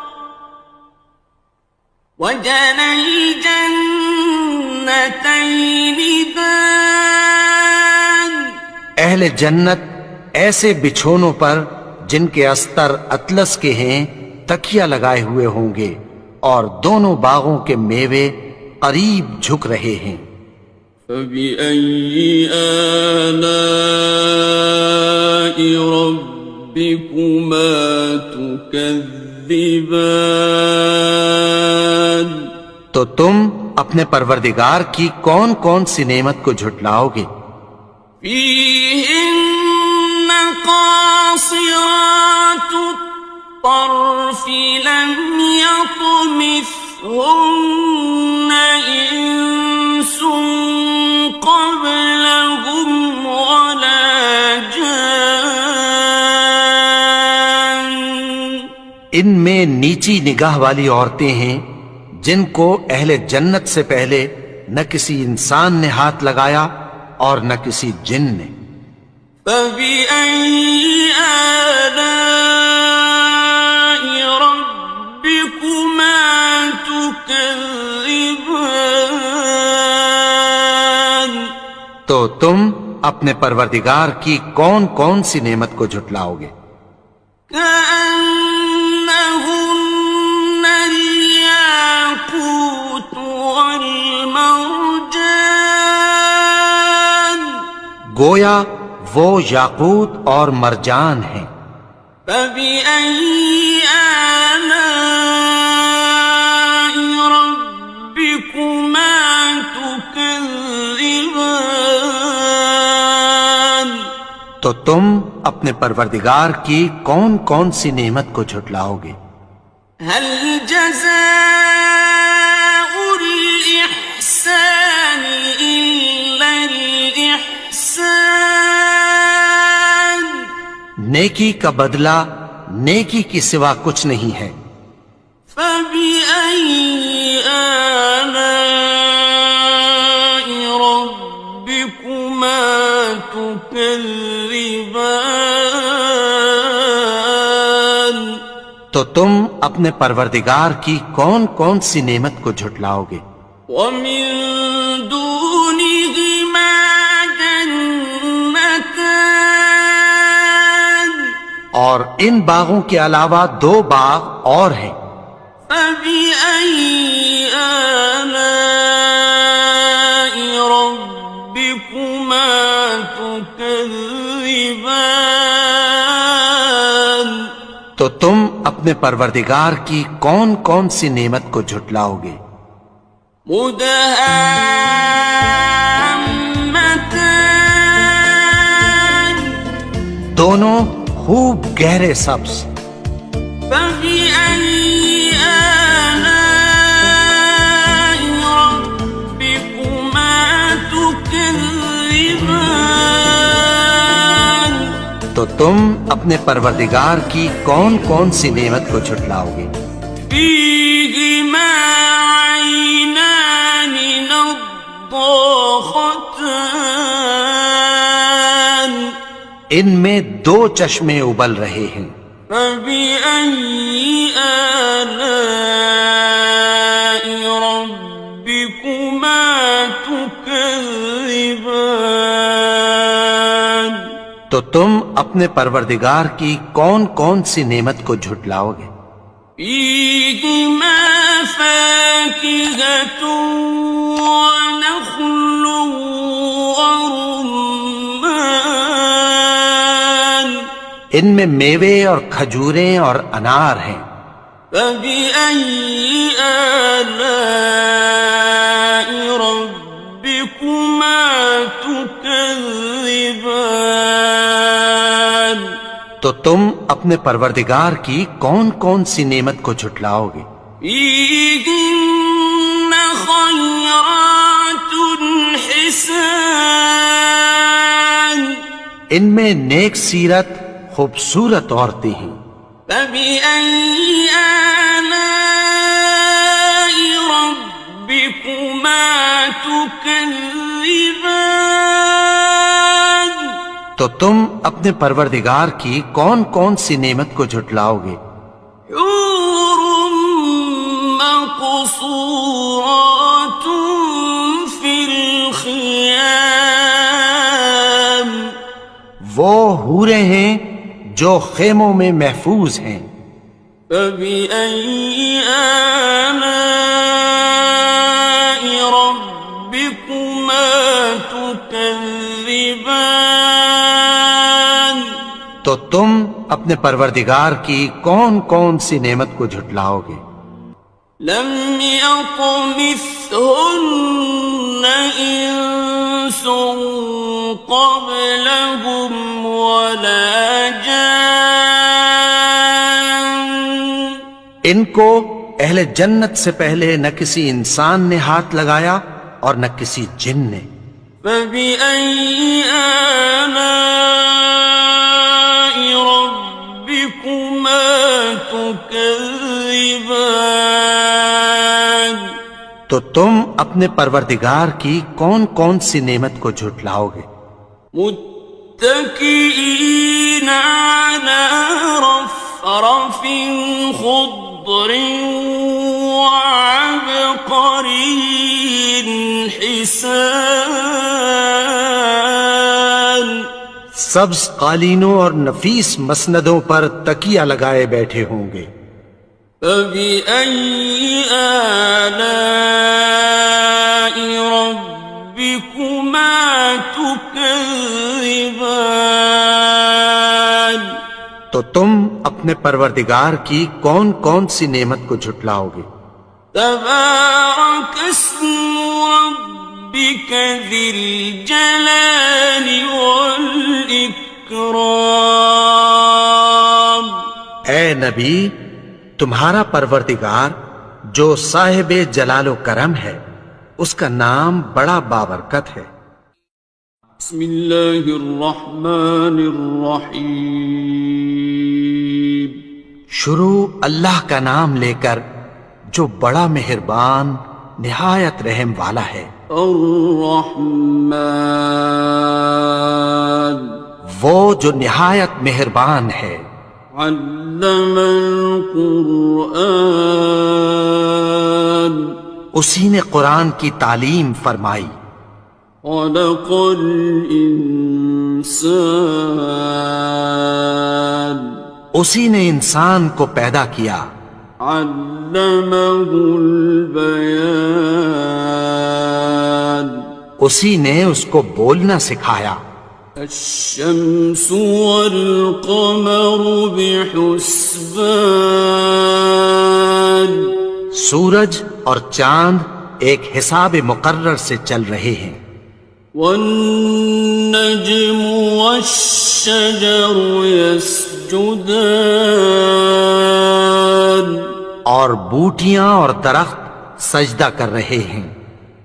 وجنى الجنتين دان. اہل جنت ایسے بچھونوں پر جن کے استر اطلس کے ہیں تکیہ لگائے ہوئے ہوں گے اور دونوں باغوں کے میوے قریب جھک رہے ہیں. فَبِأَيِّ آلَاءِ رَبِّكُمَا تُكَذِّبَانِ. تو تم اپنے پروردگار کی کون کون سی نعمت کو جھٹلاؤ گے؟ فِيهِنَّ قَاصِرَاتُ الطَّرْفِ لَمْ يَطْمِثْهُنَّ إِنسٌ قَبْلَهُمْ وَلَا جَانٌّ. ان میں نیچی نگاہ والی عورتیں ہیں جن کو اہل جنت سے پہلے نہ کسی انسان نے ہاتھ لگایا اور نہ کسی جن نے. فَبِأَيِّ آلَاءِ رَبِّكُمَا تُكَذِّبَانِ. تو تم اپنے پروردگار کی کون کون سی نعمت کو جھٹلاؤ گے؟ كَأَنَّهُنَّ الْيَاقُوتُ وَالْمَرْجَانُ. گویا وہ یاقوت اور مرجان ہیں. فَبِأَيِّ آلَاءِ رَبِّكُمَا تُكَذِّبَانِ. تو تم اپنے پروردگار کی کون کون سی نعمت کو جھٹلاؤ گے؟ هَلْ جَزَاءُ الْإِحْسَانِ إِلَّا الْإِحْسَانُ. نیکی کا بدلہ نیکی کی سوا کچھ نہیں ہے. فَبِأَيِّ آلَاءِ رَبِّكُمَا تُكَذِّبَانِ. تو تم اپنے پروردگار کی کون کون سی نعمت کو جھٹلاؤ گے؟ وَمِن دُونِهِمَا جَنَّتَانِ. اور ان باغوں کے علاوہ دو باغ اور ہیں. فَبِأَيِّ آلَاءِ رَبِّكُمَا تُكَذِّبَانِ. تو تم اپنے پروردگار کی کون کون سی نعمت کو جھٹلاؤ گے؟ مُدْهَامَّتَانِ. دونوں خوب گہرے سبز. فَبِأَيِّ آلَاءِ رَبِّكُمَا تُكَذِّبَانِ. تو تم اپنے پروردگار کی کون کون سی نعمت کو جھٹلاؤ گے؟ فِيهِمَا عَيْنَانِ نَضَّاخَتَانِ. ان میں دو چشمے ابل رہے ہیں. فَبِأَيِّ آلَاءِ رَبِّكُمَا تُكَذِّبَانِ. تو تم اپنے پروردگار کی کون کون سی نعمت کو جھٹلاؤ گے؟ فِيهِمَا فَاكِهَةٌ وَنَخْلٌ وَرُمَّانٌ. ان میں میوے اور کھجوریں اور انار ہیں. فَبِأَيِّ آلَاءِ رَبِّكُمَا تُكَذِّبَانِ. تو تم اپنے پروردگار کی کون کون سی نعمت کو جھٹلاؤ گے؟ فِيهِنَّ خَيْرَاتٌ حِسَانٌ. ان میں نیک سیرت خوبصورت عورتیں ہیں. فَبِأَيِّ آلَاءِ رَبِّكُمَا تكذبان تو تم اپنے پروردگار کی کون کون سی نعمت کو جھٹلاؤ گے؟ حور مقصورات في الخيام وہ حوریں ہیں جو خیموں میں محفوظ ہیں۔ فبأي آلاء ربكما تكذبان تو تم اپنے پروردگار کی کون کون سی نعمت کو جھٹلاؤ گے؟ لم يطمثهن إنس قبلهم ولا جان ان کو اہل جنت سے پہلے نہ کسی انسان نے ہاتھ لگایا اور نہ کسی جن نے۔ فبأي آلاء ربكما تكذبان تو تم اپنے پروردگار کی کون کون سی نعمت کو جھٹلاؤ گے؟ متكئين على رفرف خضر وعبقري حسان سبز قالینوں اور نفیس مسندوں پر تکیہ لگائے بیٹھے ہوں گے۔ فبأي آلاء ربكما تكذبان تو تم اپنے پروردگار کی کون کون سی نعمت کو جھٹلاؤ گے؟ تبارك اسم ربك ذي الجلال والإكرام اے نبی، تمہارا پروردگار جو صاحب جلال و کرم ہے، اس کا نام بڑا بابرکت ہے۔ بسم اللہ الرحمن الرحیم شروع اللہ کا نام لے کر جو بڑا مہربان نہایت رحم والا ہے۔ الرحمن وہ جو نہایت مہربان ہے۔ علم القرآن اسی نے قرآن کی تعلیم فرمائی۔ خلق الانسان اسی نے انسان کو پیدا کیا۔ علمہ البیان اسی نے اس کو بولنا سکھایا۔ الشمس والقمر بحسبان سورج اور چاند ایک حساب مقرر سے چل رہے ہیں۔ والنجم والشجر يسجدان اور بوٹیاں اور درخت سجدہ کر رہے ہیں۔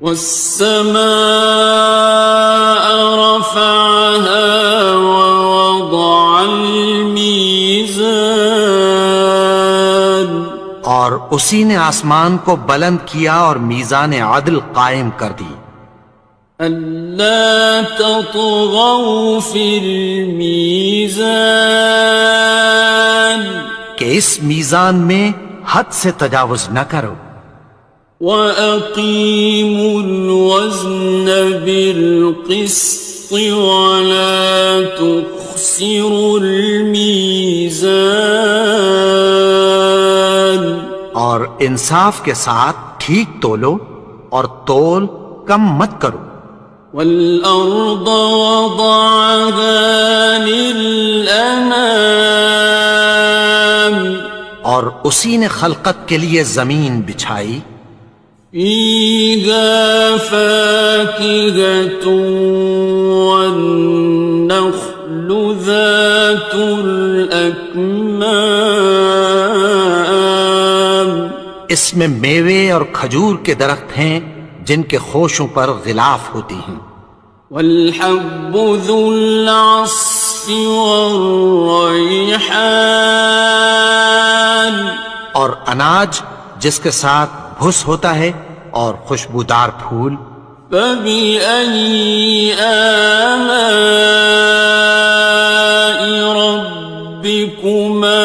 والسماء رفعها ووضع الميزان اور اسی نے آسمان کو بلند کیا اور میزان عدل قائم کر دی۔ ألا تطغوا في الميزان کہ اس میزان میں حد سے تجاوز نہ کرو۔ وَأَقِيمُوا الْوَزْنَ بِالْقِسْطِ وَلَا تُخْسِرُوا الْمِيزَانَ اور انصاف کے ساتھ ٹھیک تولو اور تول کم مت کرو۔ وَالْأَرْضَ وَضَعَهَا لِلْأَنَامِ اور اسی نے خلقت کے لیے زمین بچھائی۔ فِيهَا فَاكِهَةٌ وَالنَّخْلُ ذَاتُ الْأَكْمَامِ اس میں میوے اور کھجور کے درخت ہیں جن کے خوشوں پر غلاف ہوتی ہیں۔ وَالْحَبُّ ذُو الْعَصْفِ وَالرَّيْحَانِ اور اناج جس کے ساتھ بھس ہوتا ہے اور خوشبودار پھول۔ فبأي آلاء ربكما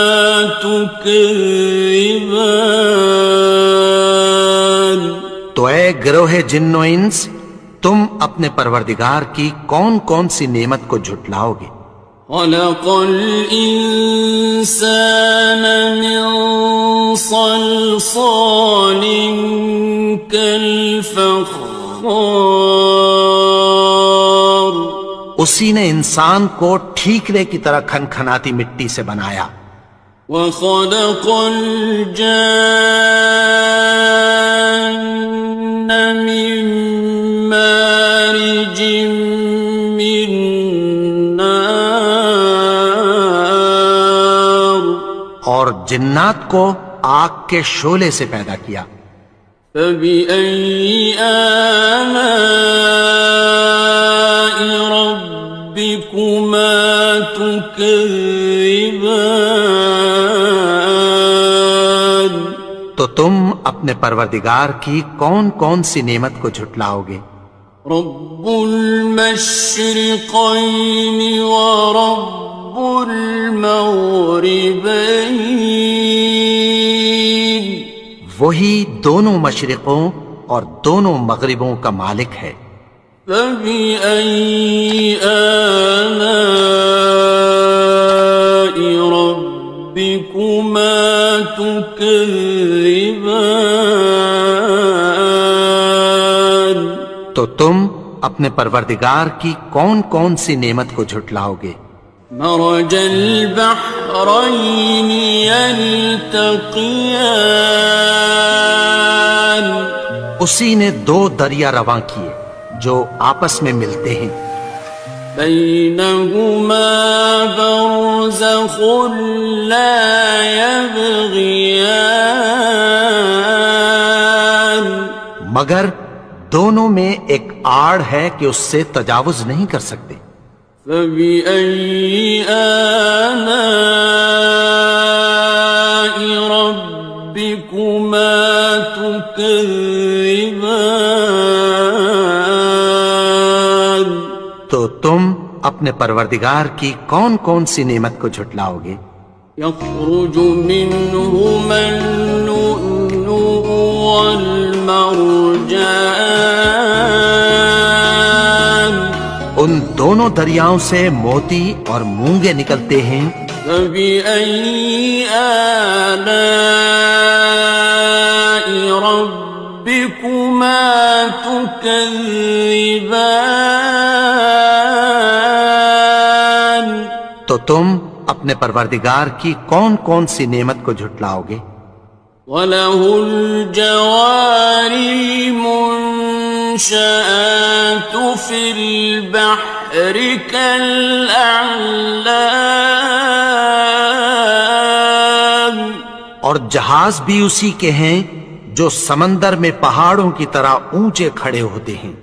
تكذبان؟ تو اے گروہ جن و انس، تم اپنے پروردگار کی کون کون سی نعمت کو جھٹلاؤ گے؟ خلق الإنسان من صلصال كالفخار، اسی نے انسان کو ٹھیکرے کی طرح کھنکھناتی مٹی سے بنایا، وخلق الجان من مارج من نار، اور جنات کو آگ کے شعلے سے پیدا کیا۔ فبأي آلاء ربكما تكذبان؟ تو تم اپنے پروردگار کی کون کون سی نعمت کو جھٹلاؤ گے؟ رب المشرقين ورب المغربين، وہی دونوں مشرقوں اور دونوں مغربوں کا مالک ہے۔ فبأي آلاء ربكما تكذبان؟ تو تم اپنے پروردگار کی کون کون سی نعمت کو جھٹلاؤ گے؟ مرج البحرين يلتقيان، اسی نے دو دریا رواں کیے جو آپس میں ملتے ہیں، بينهما برزخ لا يبغيان، مگر دونوں میں ایک آڑ ہے کہ اس سے تجاوز نہیں کر سکتے۔ فبأي آلاء ربكما تكذبان؟ تو تم اپنے پروردگار کی کون کون سی نعمت کو جھٹلاؤ گے؟ يخرج منهما اللؤلؤ والمرجان، ان دونوں دریاؤں سے موتی اور مونگے نکلتے ہیں۔ فبأي آلاء ربكما تكذبان؟ تو تم اپنے پروردگار کی کون کون سی نعمت کو جھٹلاؤ گے؟ وَلَهُ الْجَوَارِ الْمُنشَآتُ فِي الْبَحْرِ كَالْأَعْلَامِ، اور جہاز بھی اسی کے ہیں جو سمندر میں پہاڑوں کی طرح اونچے کھڑے ہوتے ہیں۔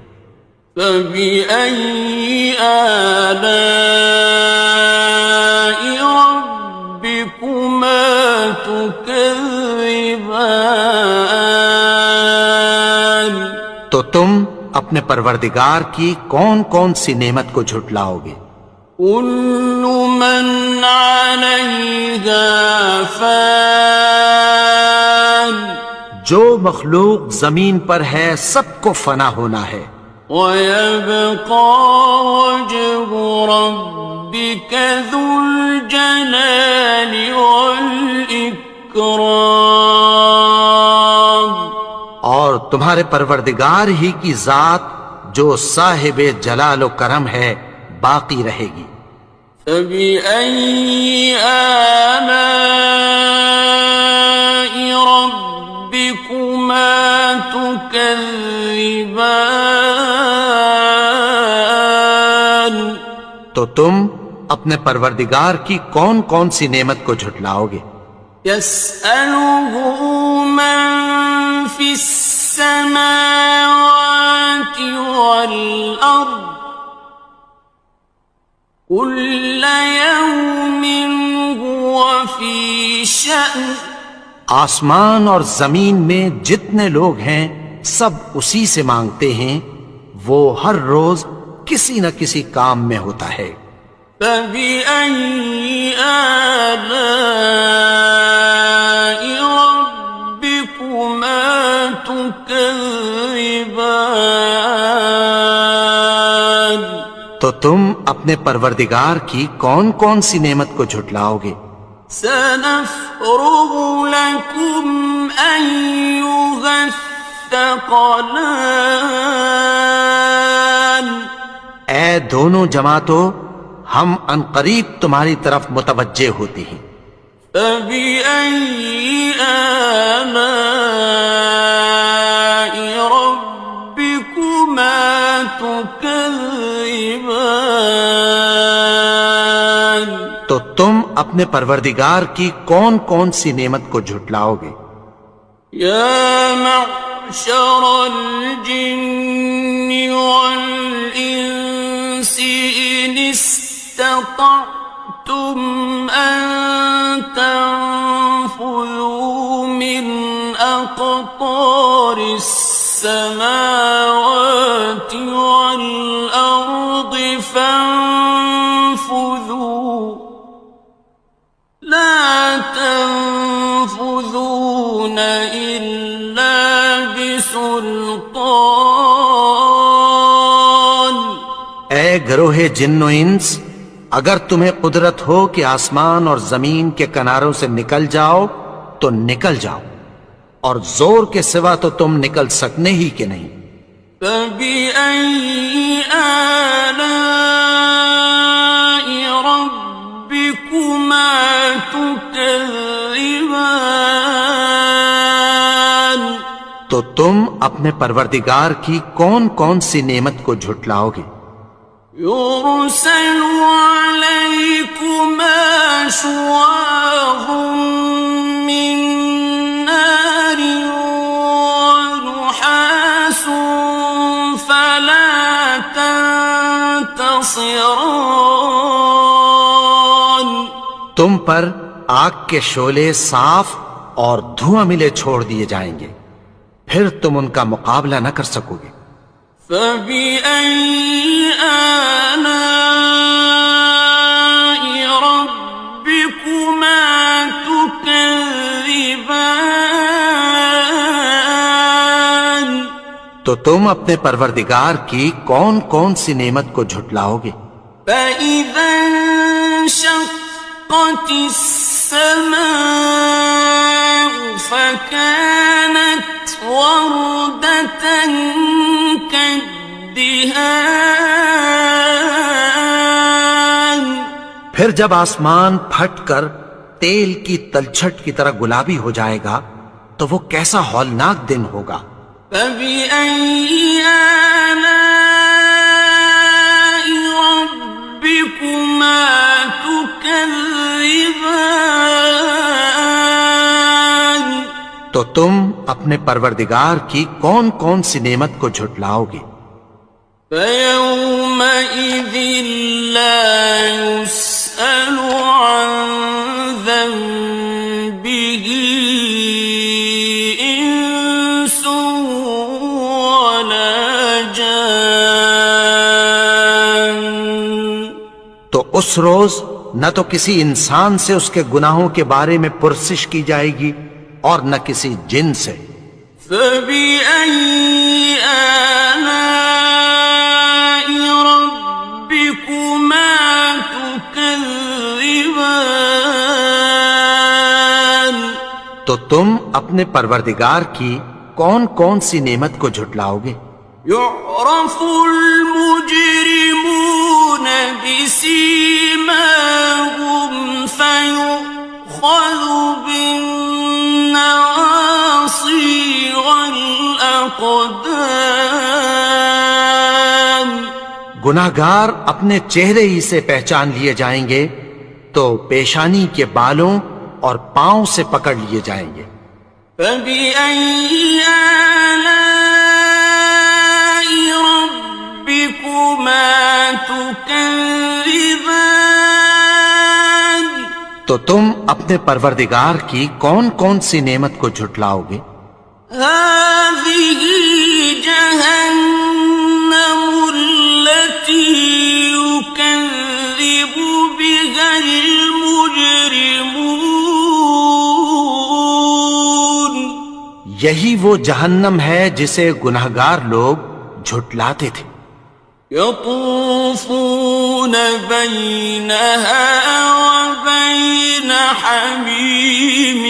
فبأي آلاء ربكما تكذبان؟ تو تم اپنے پروردگار کی کون کون سی نعمت کو جھٹلاؤ گے؟ كل من عليها فان، جو مخلوق زمین پر ہے سب کو فنا ہونا ہے، ويبقى وجه ربك ذو الجلال والإكرام، اور تمہارے پروردگار ہی کی ذات جو صاحب جلال و کرم ہے باقی رہے گی۔ فبأي آلاء ربكما تكذبان؟ تو تم اپنے پروردگار کی کون کون سی نعمت کو جھٹلاؤ گے؟ يسأله من في السماوات والأرض كل يوم هو في شأن، آسمان اور زمین میں جتنے لوگ ہیں سب اسی سے مانگتے ہیں، وہ ہر روز کسی نہ کسی کام میں ہوتا ہے۔ فَبِأَيِّ آلَاءِ رَبِّكُمَا تُكَذِّبَانِ؟ تو تم اپنے پروردگار کی کون کون سی نعمت کو جھٹلاؤ گے؟ سَنَفْرُغُ لَكُمْ أَيُّهَ الثَّقَلَانِ۔ اے دونوں جماعتوں، ہم عنقریب تمہاری طرف متوجہ ہوتی ہیں۔ فَبِأَيِّ آلَاءِ رَبِّكُمَا تُكَذِّبَانِ؟ تو تم اپنے پروردگار کی کون کون سی نعمت کو جھٹلاؤ گے؟ یا معشر الجن والانس ان استطعتم ان تنفذوا من اقطار السماوات والارض فانفذوا لا تنفذون إلا بسلطان۔ اے گروہ جن و انس، اگر تمہیں قدرت ہو کہ آسمان اور زمین کے کناروں سے نکل جاؤ تو نکل جاؤ، اور زور کے سوا تو تم نکل سکنے ہی کہ نہیں۔ فَبِأَيِّ آلَاءِ رَبِّكُمَا تُكَذِّبَانِ؟ تو تم اپنے پروردگار کی کون کون سی نعمت کو جھٹلاؤ گے؟ يُرْسَلُ عَلَيْكُمَا شُوَاظٌ مِّن نَّارٍ وَنُحَاسٌ فَلَا تَنتَصِرَانِ؟ تم پر آگ کے شعلے صاف اور دھواں ملے چھوڑ دیے جائیں گے، پھر تم ان کا مقابلہ نہ کر سکو گے۔ فَبِأَيِّ آلَاءِ رَبِّكُمَا تُكَذِّبَانِ؟ تو تم اپنے پروردگار کی کون کون سی نعمت کو جھٹلاؤ گے؟ فَإِذَا انشَقَّتِ السَّمَاءُ فَكَانَتْ وَرْدَةً كَالدِّهَانِ؟ پھر جب آسمان پھٹ کر تیل کی تلچھٹ کی طرح گلابی ہو جائے گا تو وہ کیسا ہولناک دن ہوگا۔ فَبِأَيِّ آلَاءِ رَبِّكُمَا تُكَذِّبَانِ؟ تو تم اپنے پروردگار کی کون کون سی نعمت کو جھٹلاؤ گے؟ فَيَوْمَئِذٍ لَا يُسْأَلُ عَنْ ذَنبِهِ إِنسٌ وَلَا جَانٌ۔ تو اس روز نہ تو کسی انسان سے اس کے گناہوں کے بارے میں پرسش کی جائے گی اور نہ کسی جن سے۔ فَبِأَيِّ آلَاءِ رَبِّكُمَا تُكَذِّبَانِ؟ تو تم اپنے پروردگار کی کون کون سی نعمت کو جھٹلاؤ گے؟ يُعْرَفُ الْمُجْرِمُونَ بِسِيمَاهُمْ فَيُؤْخَذُ بِالنَّوَاصِي وَالْأَقْدَامِ۔ گناہگار اپنے چہرے ہی سے پہچان لیے جائیں گے تو پیشانی کے بالوں اور پاؤں سے پکڑ لیے جائیں گے۔ فَبِأَيِّ آلَاءِ رَبِّكُمَا تُكَذِّبَانِ؟ تو تم اپنے پروردگار کی کون کون سی نعمت کو جھٹلاؤ گے؟ هَٰذِهِ جَهَنَّمُ یہی وہ جہنم ہے جسے گنہگار لوگ جھٹلاتے تھے۔ يطوفون بينها وبين حميم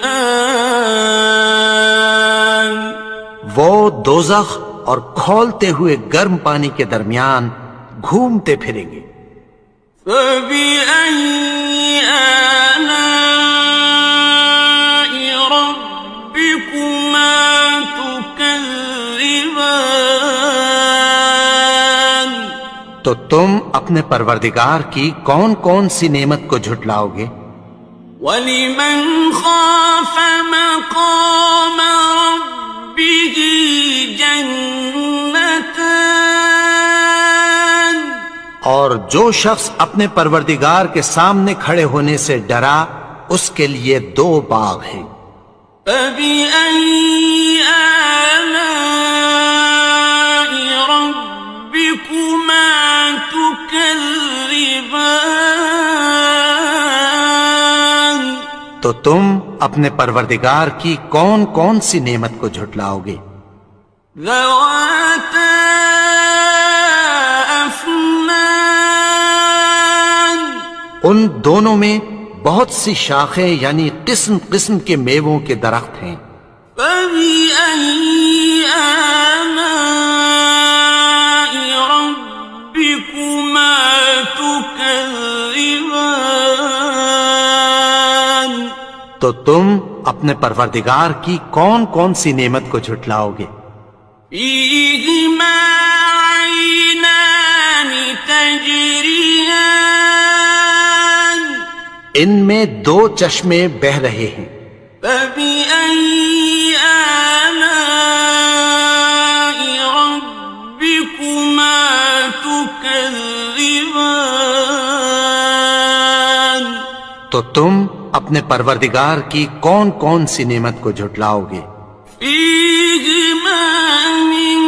آن وہ دوزخ اور کھولتے ہوئے گرم پانی کے درمیان گھومتے پھریں گے۔ فبأي آلاء ربكما تكذبان تو تم اپنے پروردگار کی کون کون سی نعمت کو جھٹلاؤ گے؟ وَلِمَنْ خَافَ مَقَامَ رَبِّهِ جَنَّتَانِ اور جو شخص اپنے پروردگار کے سامنے کھڑے ہونے سے ڈرا اس کے لیے 2 باغ ہیں۔ فَبِأَيِّ آلَاءِ رَبِّكُمَا تُكَذِّبَانِ تو تم اپنے پروردگار کی کون کون سی نعمت کو جھٹلاؤ گے؟ ذَوَاتَا أَفْنَانٍ ان دونوں میں بہت سی شاخیں یعنی قسم قسم کے میووں کے درخت ہیں۔ فَبِأَيِّ آلَاءِ رَبِّكُمَا تُكَذِّبَانِ تو تم اپنے پروردگار کی کون کون سی نعمت کو جھٹلاؤ گے؟ فِيهِمَا عَيْنَانِ تَجْرِيَانِ ان میں 2 چشمے بہ رہے ہیں۔ فَبِأَيِّ آلَاءِ رَبِّكُمَا تُكَذِّبَانِ تو تم اپنے پروردگار کی کون کون سی نعمت کو جھٹلاؤ گے؟ فِيهِمَا مِن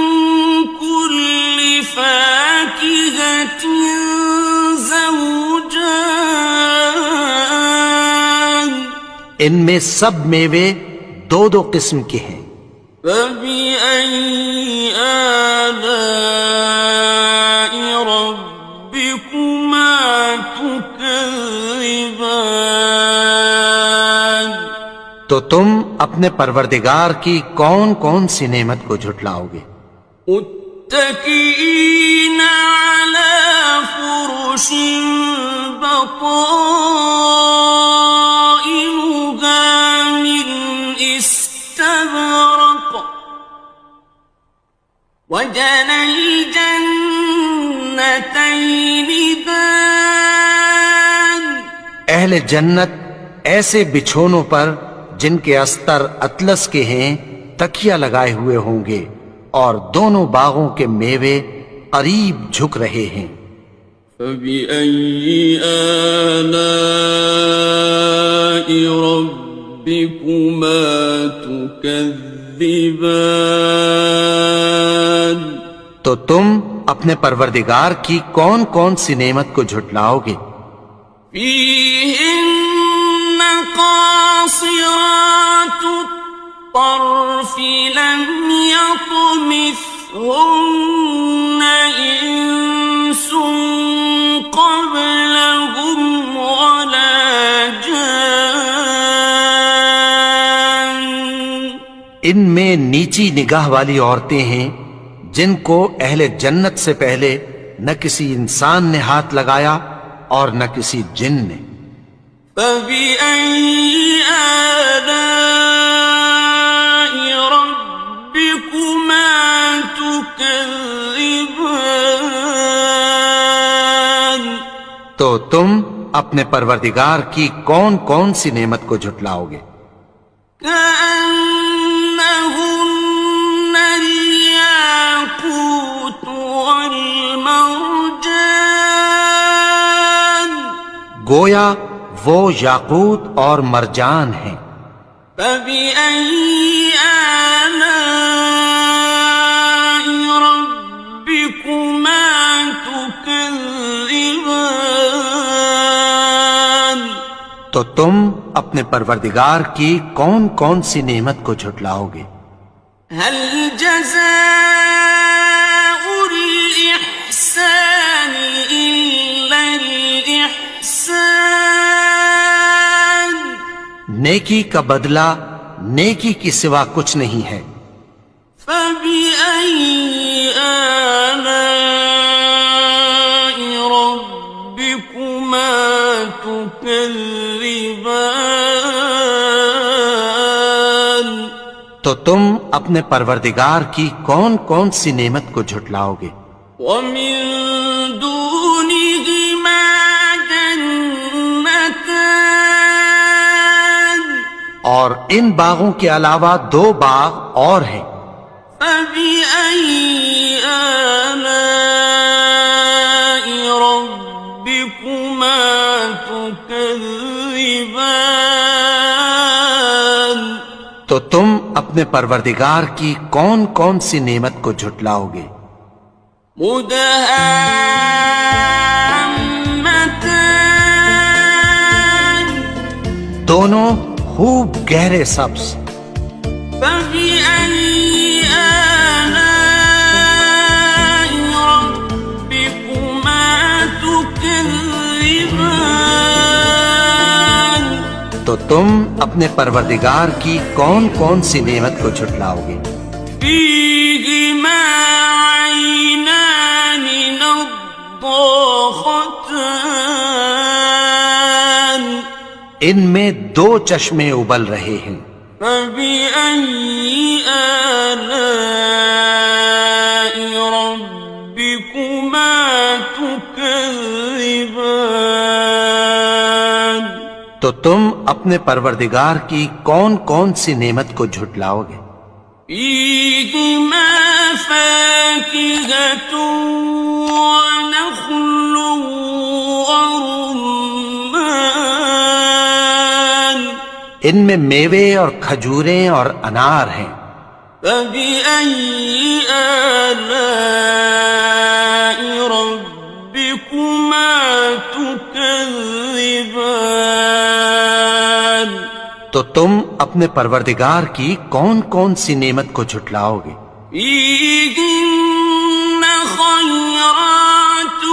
كُلِّ فَاكِهَةٍ زَوْجَانِ ان میں سب میوے 2 قسم کے ہیں۔ فَبِأَيِّ آلَاءِ رَبِّكُمَا تُكَذِّبَانِ تو تم اپنے پروردگار کی کون کون سی نعمت کو جھٹلاؤ گے؟ متكئين على فرش بطائنها من استبرق وجنى الجنتين دان اہل جنت ایسے بچھونوں پر جن کے استر اطلس کے ہیں تکیہ لگائے ہوئے ہوں گے اور دونوں باغوں کے میوے قریب جھک رہے ہیں۔ فَبِأَيِّ آلَاءِ رَبِّكُمَا تُكَذِّبَانِ تو تم اپنے پروردگار کی کون کون سی نعمت کو جھٹلاؤ گے؟ فِيهِنَّ قَاصِرَاتُ الطَّرْفِ لَمْ يَطْمِثْهُنَّ إِنسٌ قَبْلَهُمْ وَلَا جَانٌّ ان میں نیچی نگاہ والی عورتیں ہیں جن کو اہل جنت سے پہلے نہ کسی انسان نے ہاتھ لگایا اور نہ کسی جن نے۔ فَبِأَيِّ آلَاءِ رَبِّكُمَا تُكَذِّبَانِ تو تم اپنے پروردگار کی کون کون سی نعمت کو جھٹلاؤ گے؟ كَأَنَّهُنَّ الْيَاقُوتُ وَالْمَرْجَانُ گویا وہ یاقوت اور مرجان ہیں۔ فَبِأَيِّ آلَاءِ رَبِّكُمَا تُكَذِّبَانِ تو تم اپنے اپنے پروردگار کی کون کون سی نعمت کو جھٹلاؤ گے؟ هل جزاء الإحسان إلا الإحسان؟ نیکی کا بدلہ نیکی کی سوا کچھ نہیں ہے۔ فبأي آلاء ربكما تكذبان؟ تو تم اپنے پروردگار کی کون کون سی نعمت کو جھٹلاؤ گے؟ ومن دونهما جنتان؟ اور ان باغوں کے علاوہ دو باغ اور ہیں۔ فبأي آلاء ربكما تكذبان؟ تو تم اپنے پروردگار کی کون کون سی نعمت کو جھٹلاؤ گے؟ مدهامتان؟ دونوں خوب گہرے سبز۔ فبأي آلاء ربكما تكذبان؟ تو تم اپنے پروردگار کی کون کون سی نعمت کو جھٹلاؤ گے؟ فيهما عينان نضاختان؟ ان میں دو چشمے ابل رہے ہیں۔ فبأي آلاء ربكما تكذبان؟ تو تم اپنے پروردگار کی کون کون سی نعمت کو جھٹلاؤ گے؟ فيهما فاكهة ونخل ورمان؟ ان میں میوے اور کھجوریں اور انار ہیں۔ فبأي آلاء ربكما تكذبان؟ تو تم اپنے پروردگار کی کون کون سی نعمت کو جھٹلاؤ گے؟ فيهن خيرات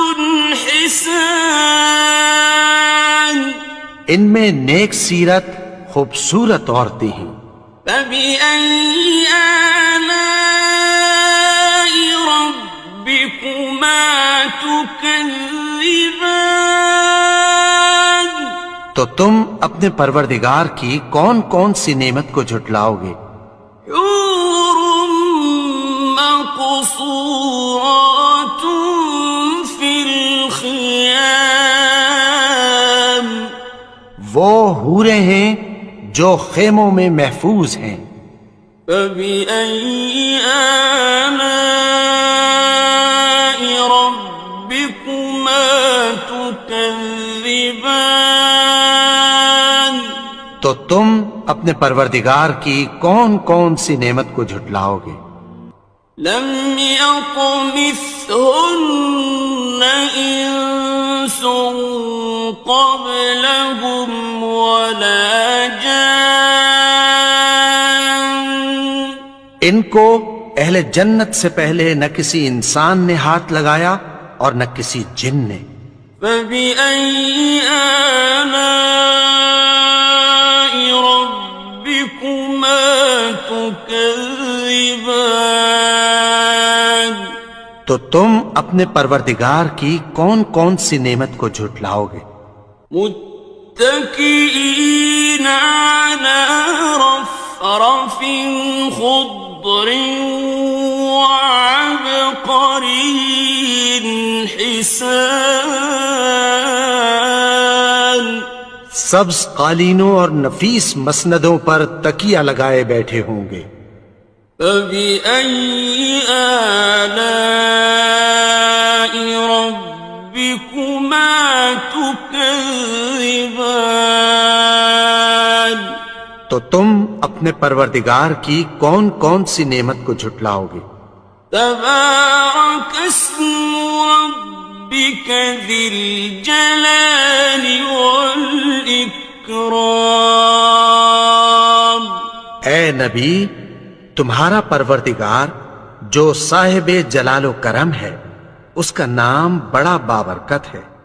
حسان؟ ان میں نیک سیرت خوبصورت عورتیں ہیں۔ فبأي آلاء ربكما تكذبان؟ تو تم اپنے پروردگار کی کون کون سی نعمت کو جھٹلاؤ گے؟ حور مقصورات في الخيام؟ وہ حوریں ہیں جو خیموں میں محفوظ ہیں۔ فبأي آلاء ربكما تكذبان؟ تو تم اپنے پروردگار کی کون کون سی نعمت کو جھٹلاؤ گے؟ لم يطمثهن إنس قبلهم ولا جان؟ ان کو اہل جنت سے پہلے نہ کسی انسان نے ہاتھ لگایا اور نہ کسی جن نے۔ فبأي آلاء ربكما تكذبان؟ تو تم اپنے پروردگار کی کون کون سی نعمت کو جھٹلاؤ گے؟ متكئين على رفرف خضر وعبقري حسان؟ سبز قالینوں اور نفیس مسندوں پر تکیہ لگائے بیٹھے ہوں گے۔ فبأي آلاء ربكما تكذبان؟ تو تم اپنے پروردگار کی کون کون سی نعمت کو جھٹلاؤ گے؟ تبارك اسم ربك ذي الجلال والإكرام؟ والإكرام. اے نبی، تمہارا پروردگار جو صاحب جلال و کرم ہے، اس کا نام بڑا بابرکت ہے.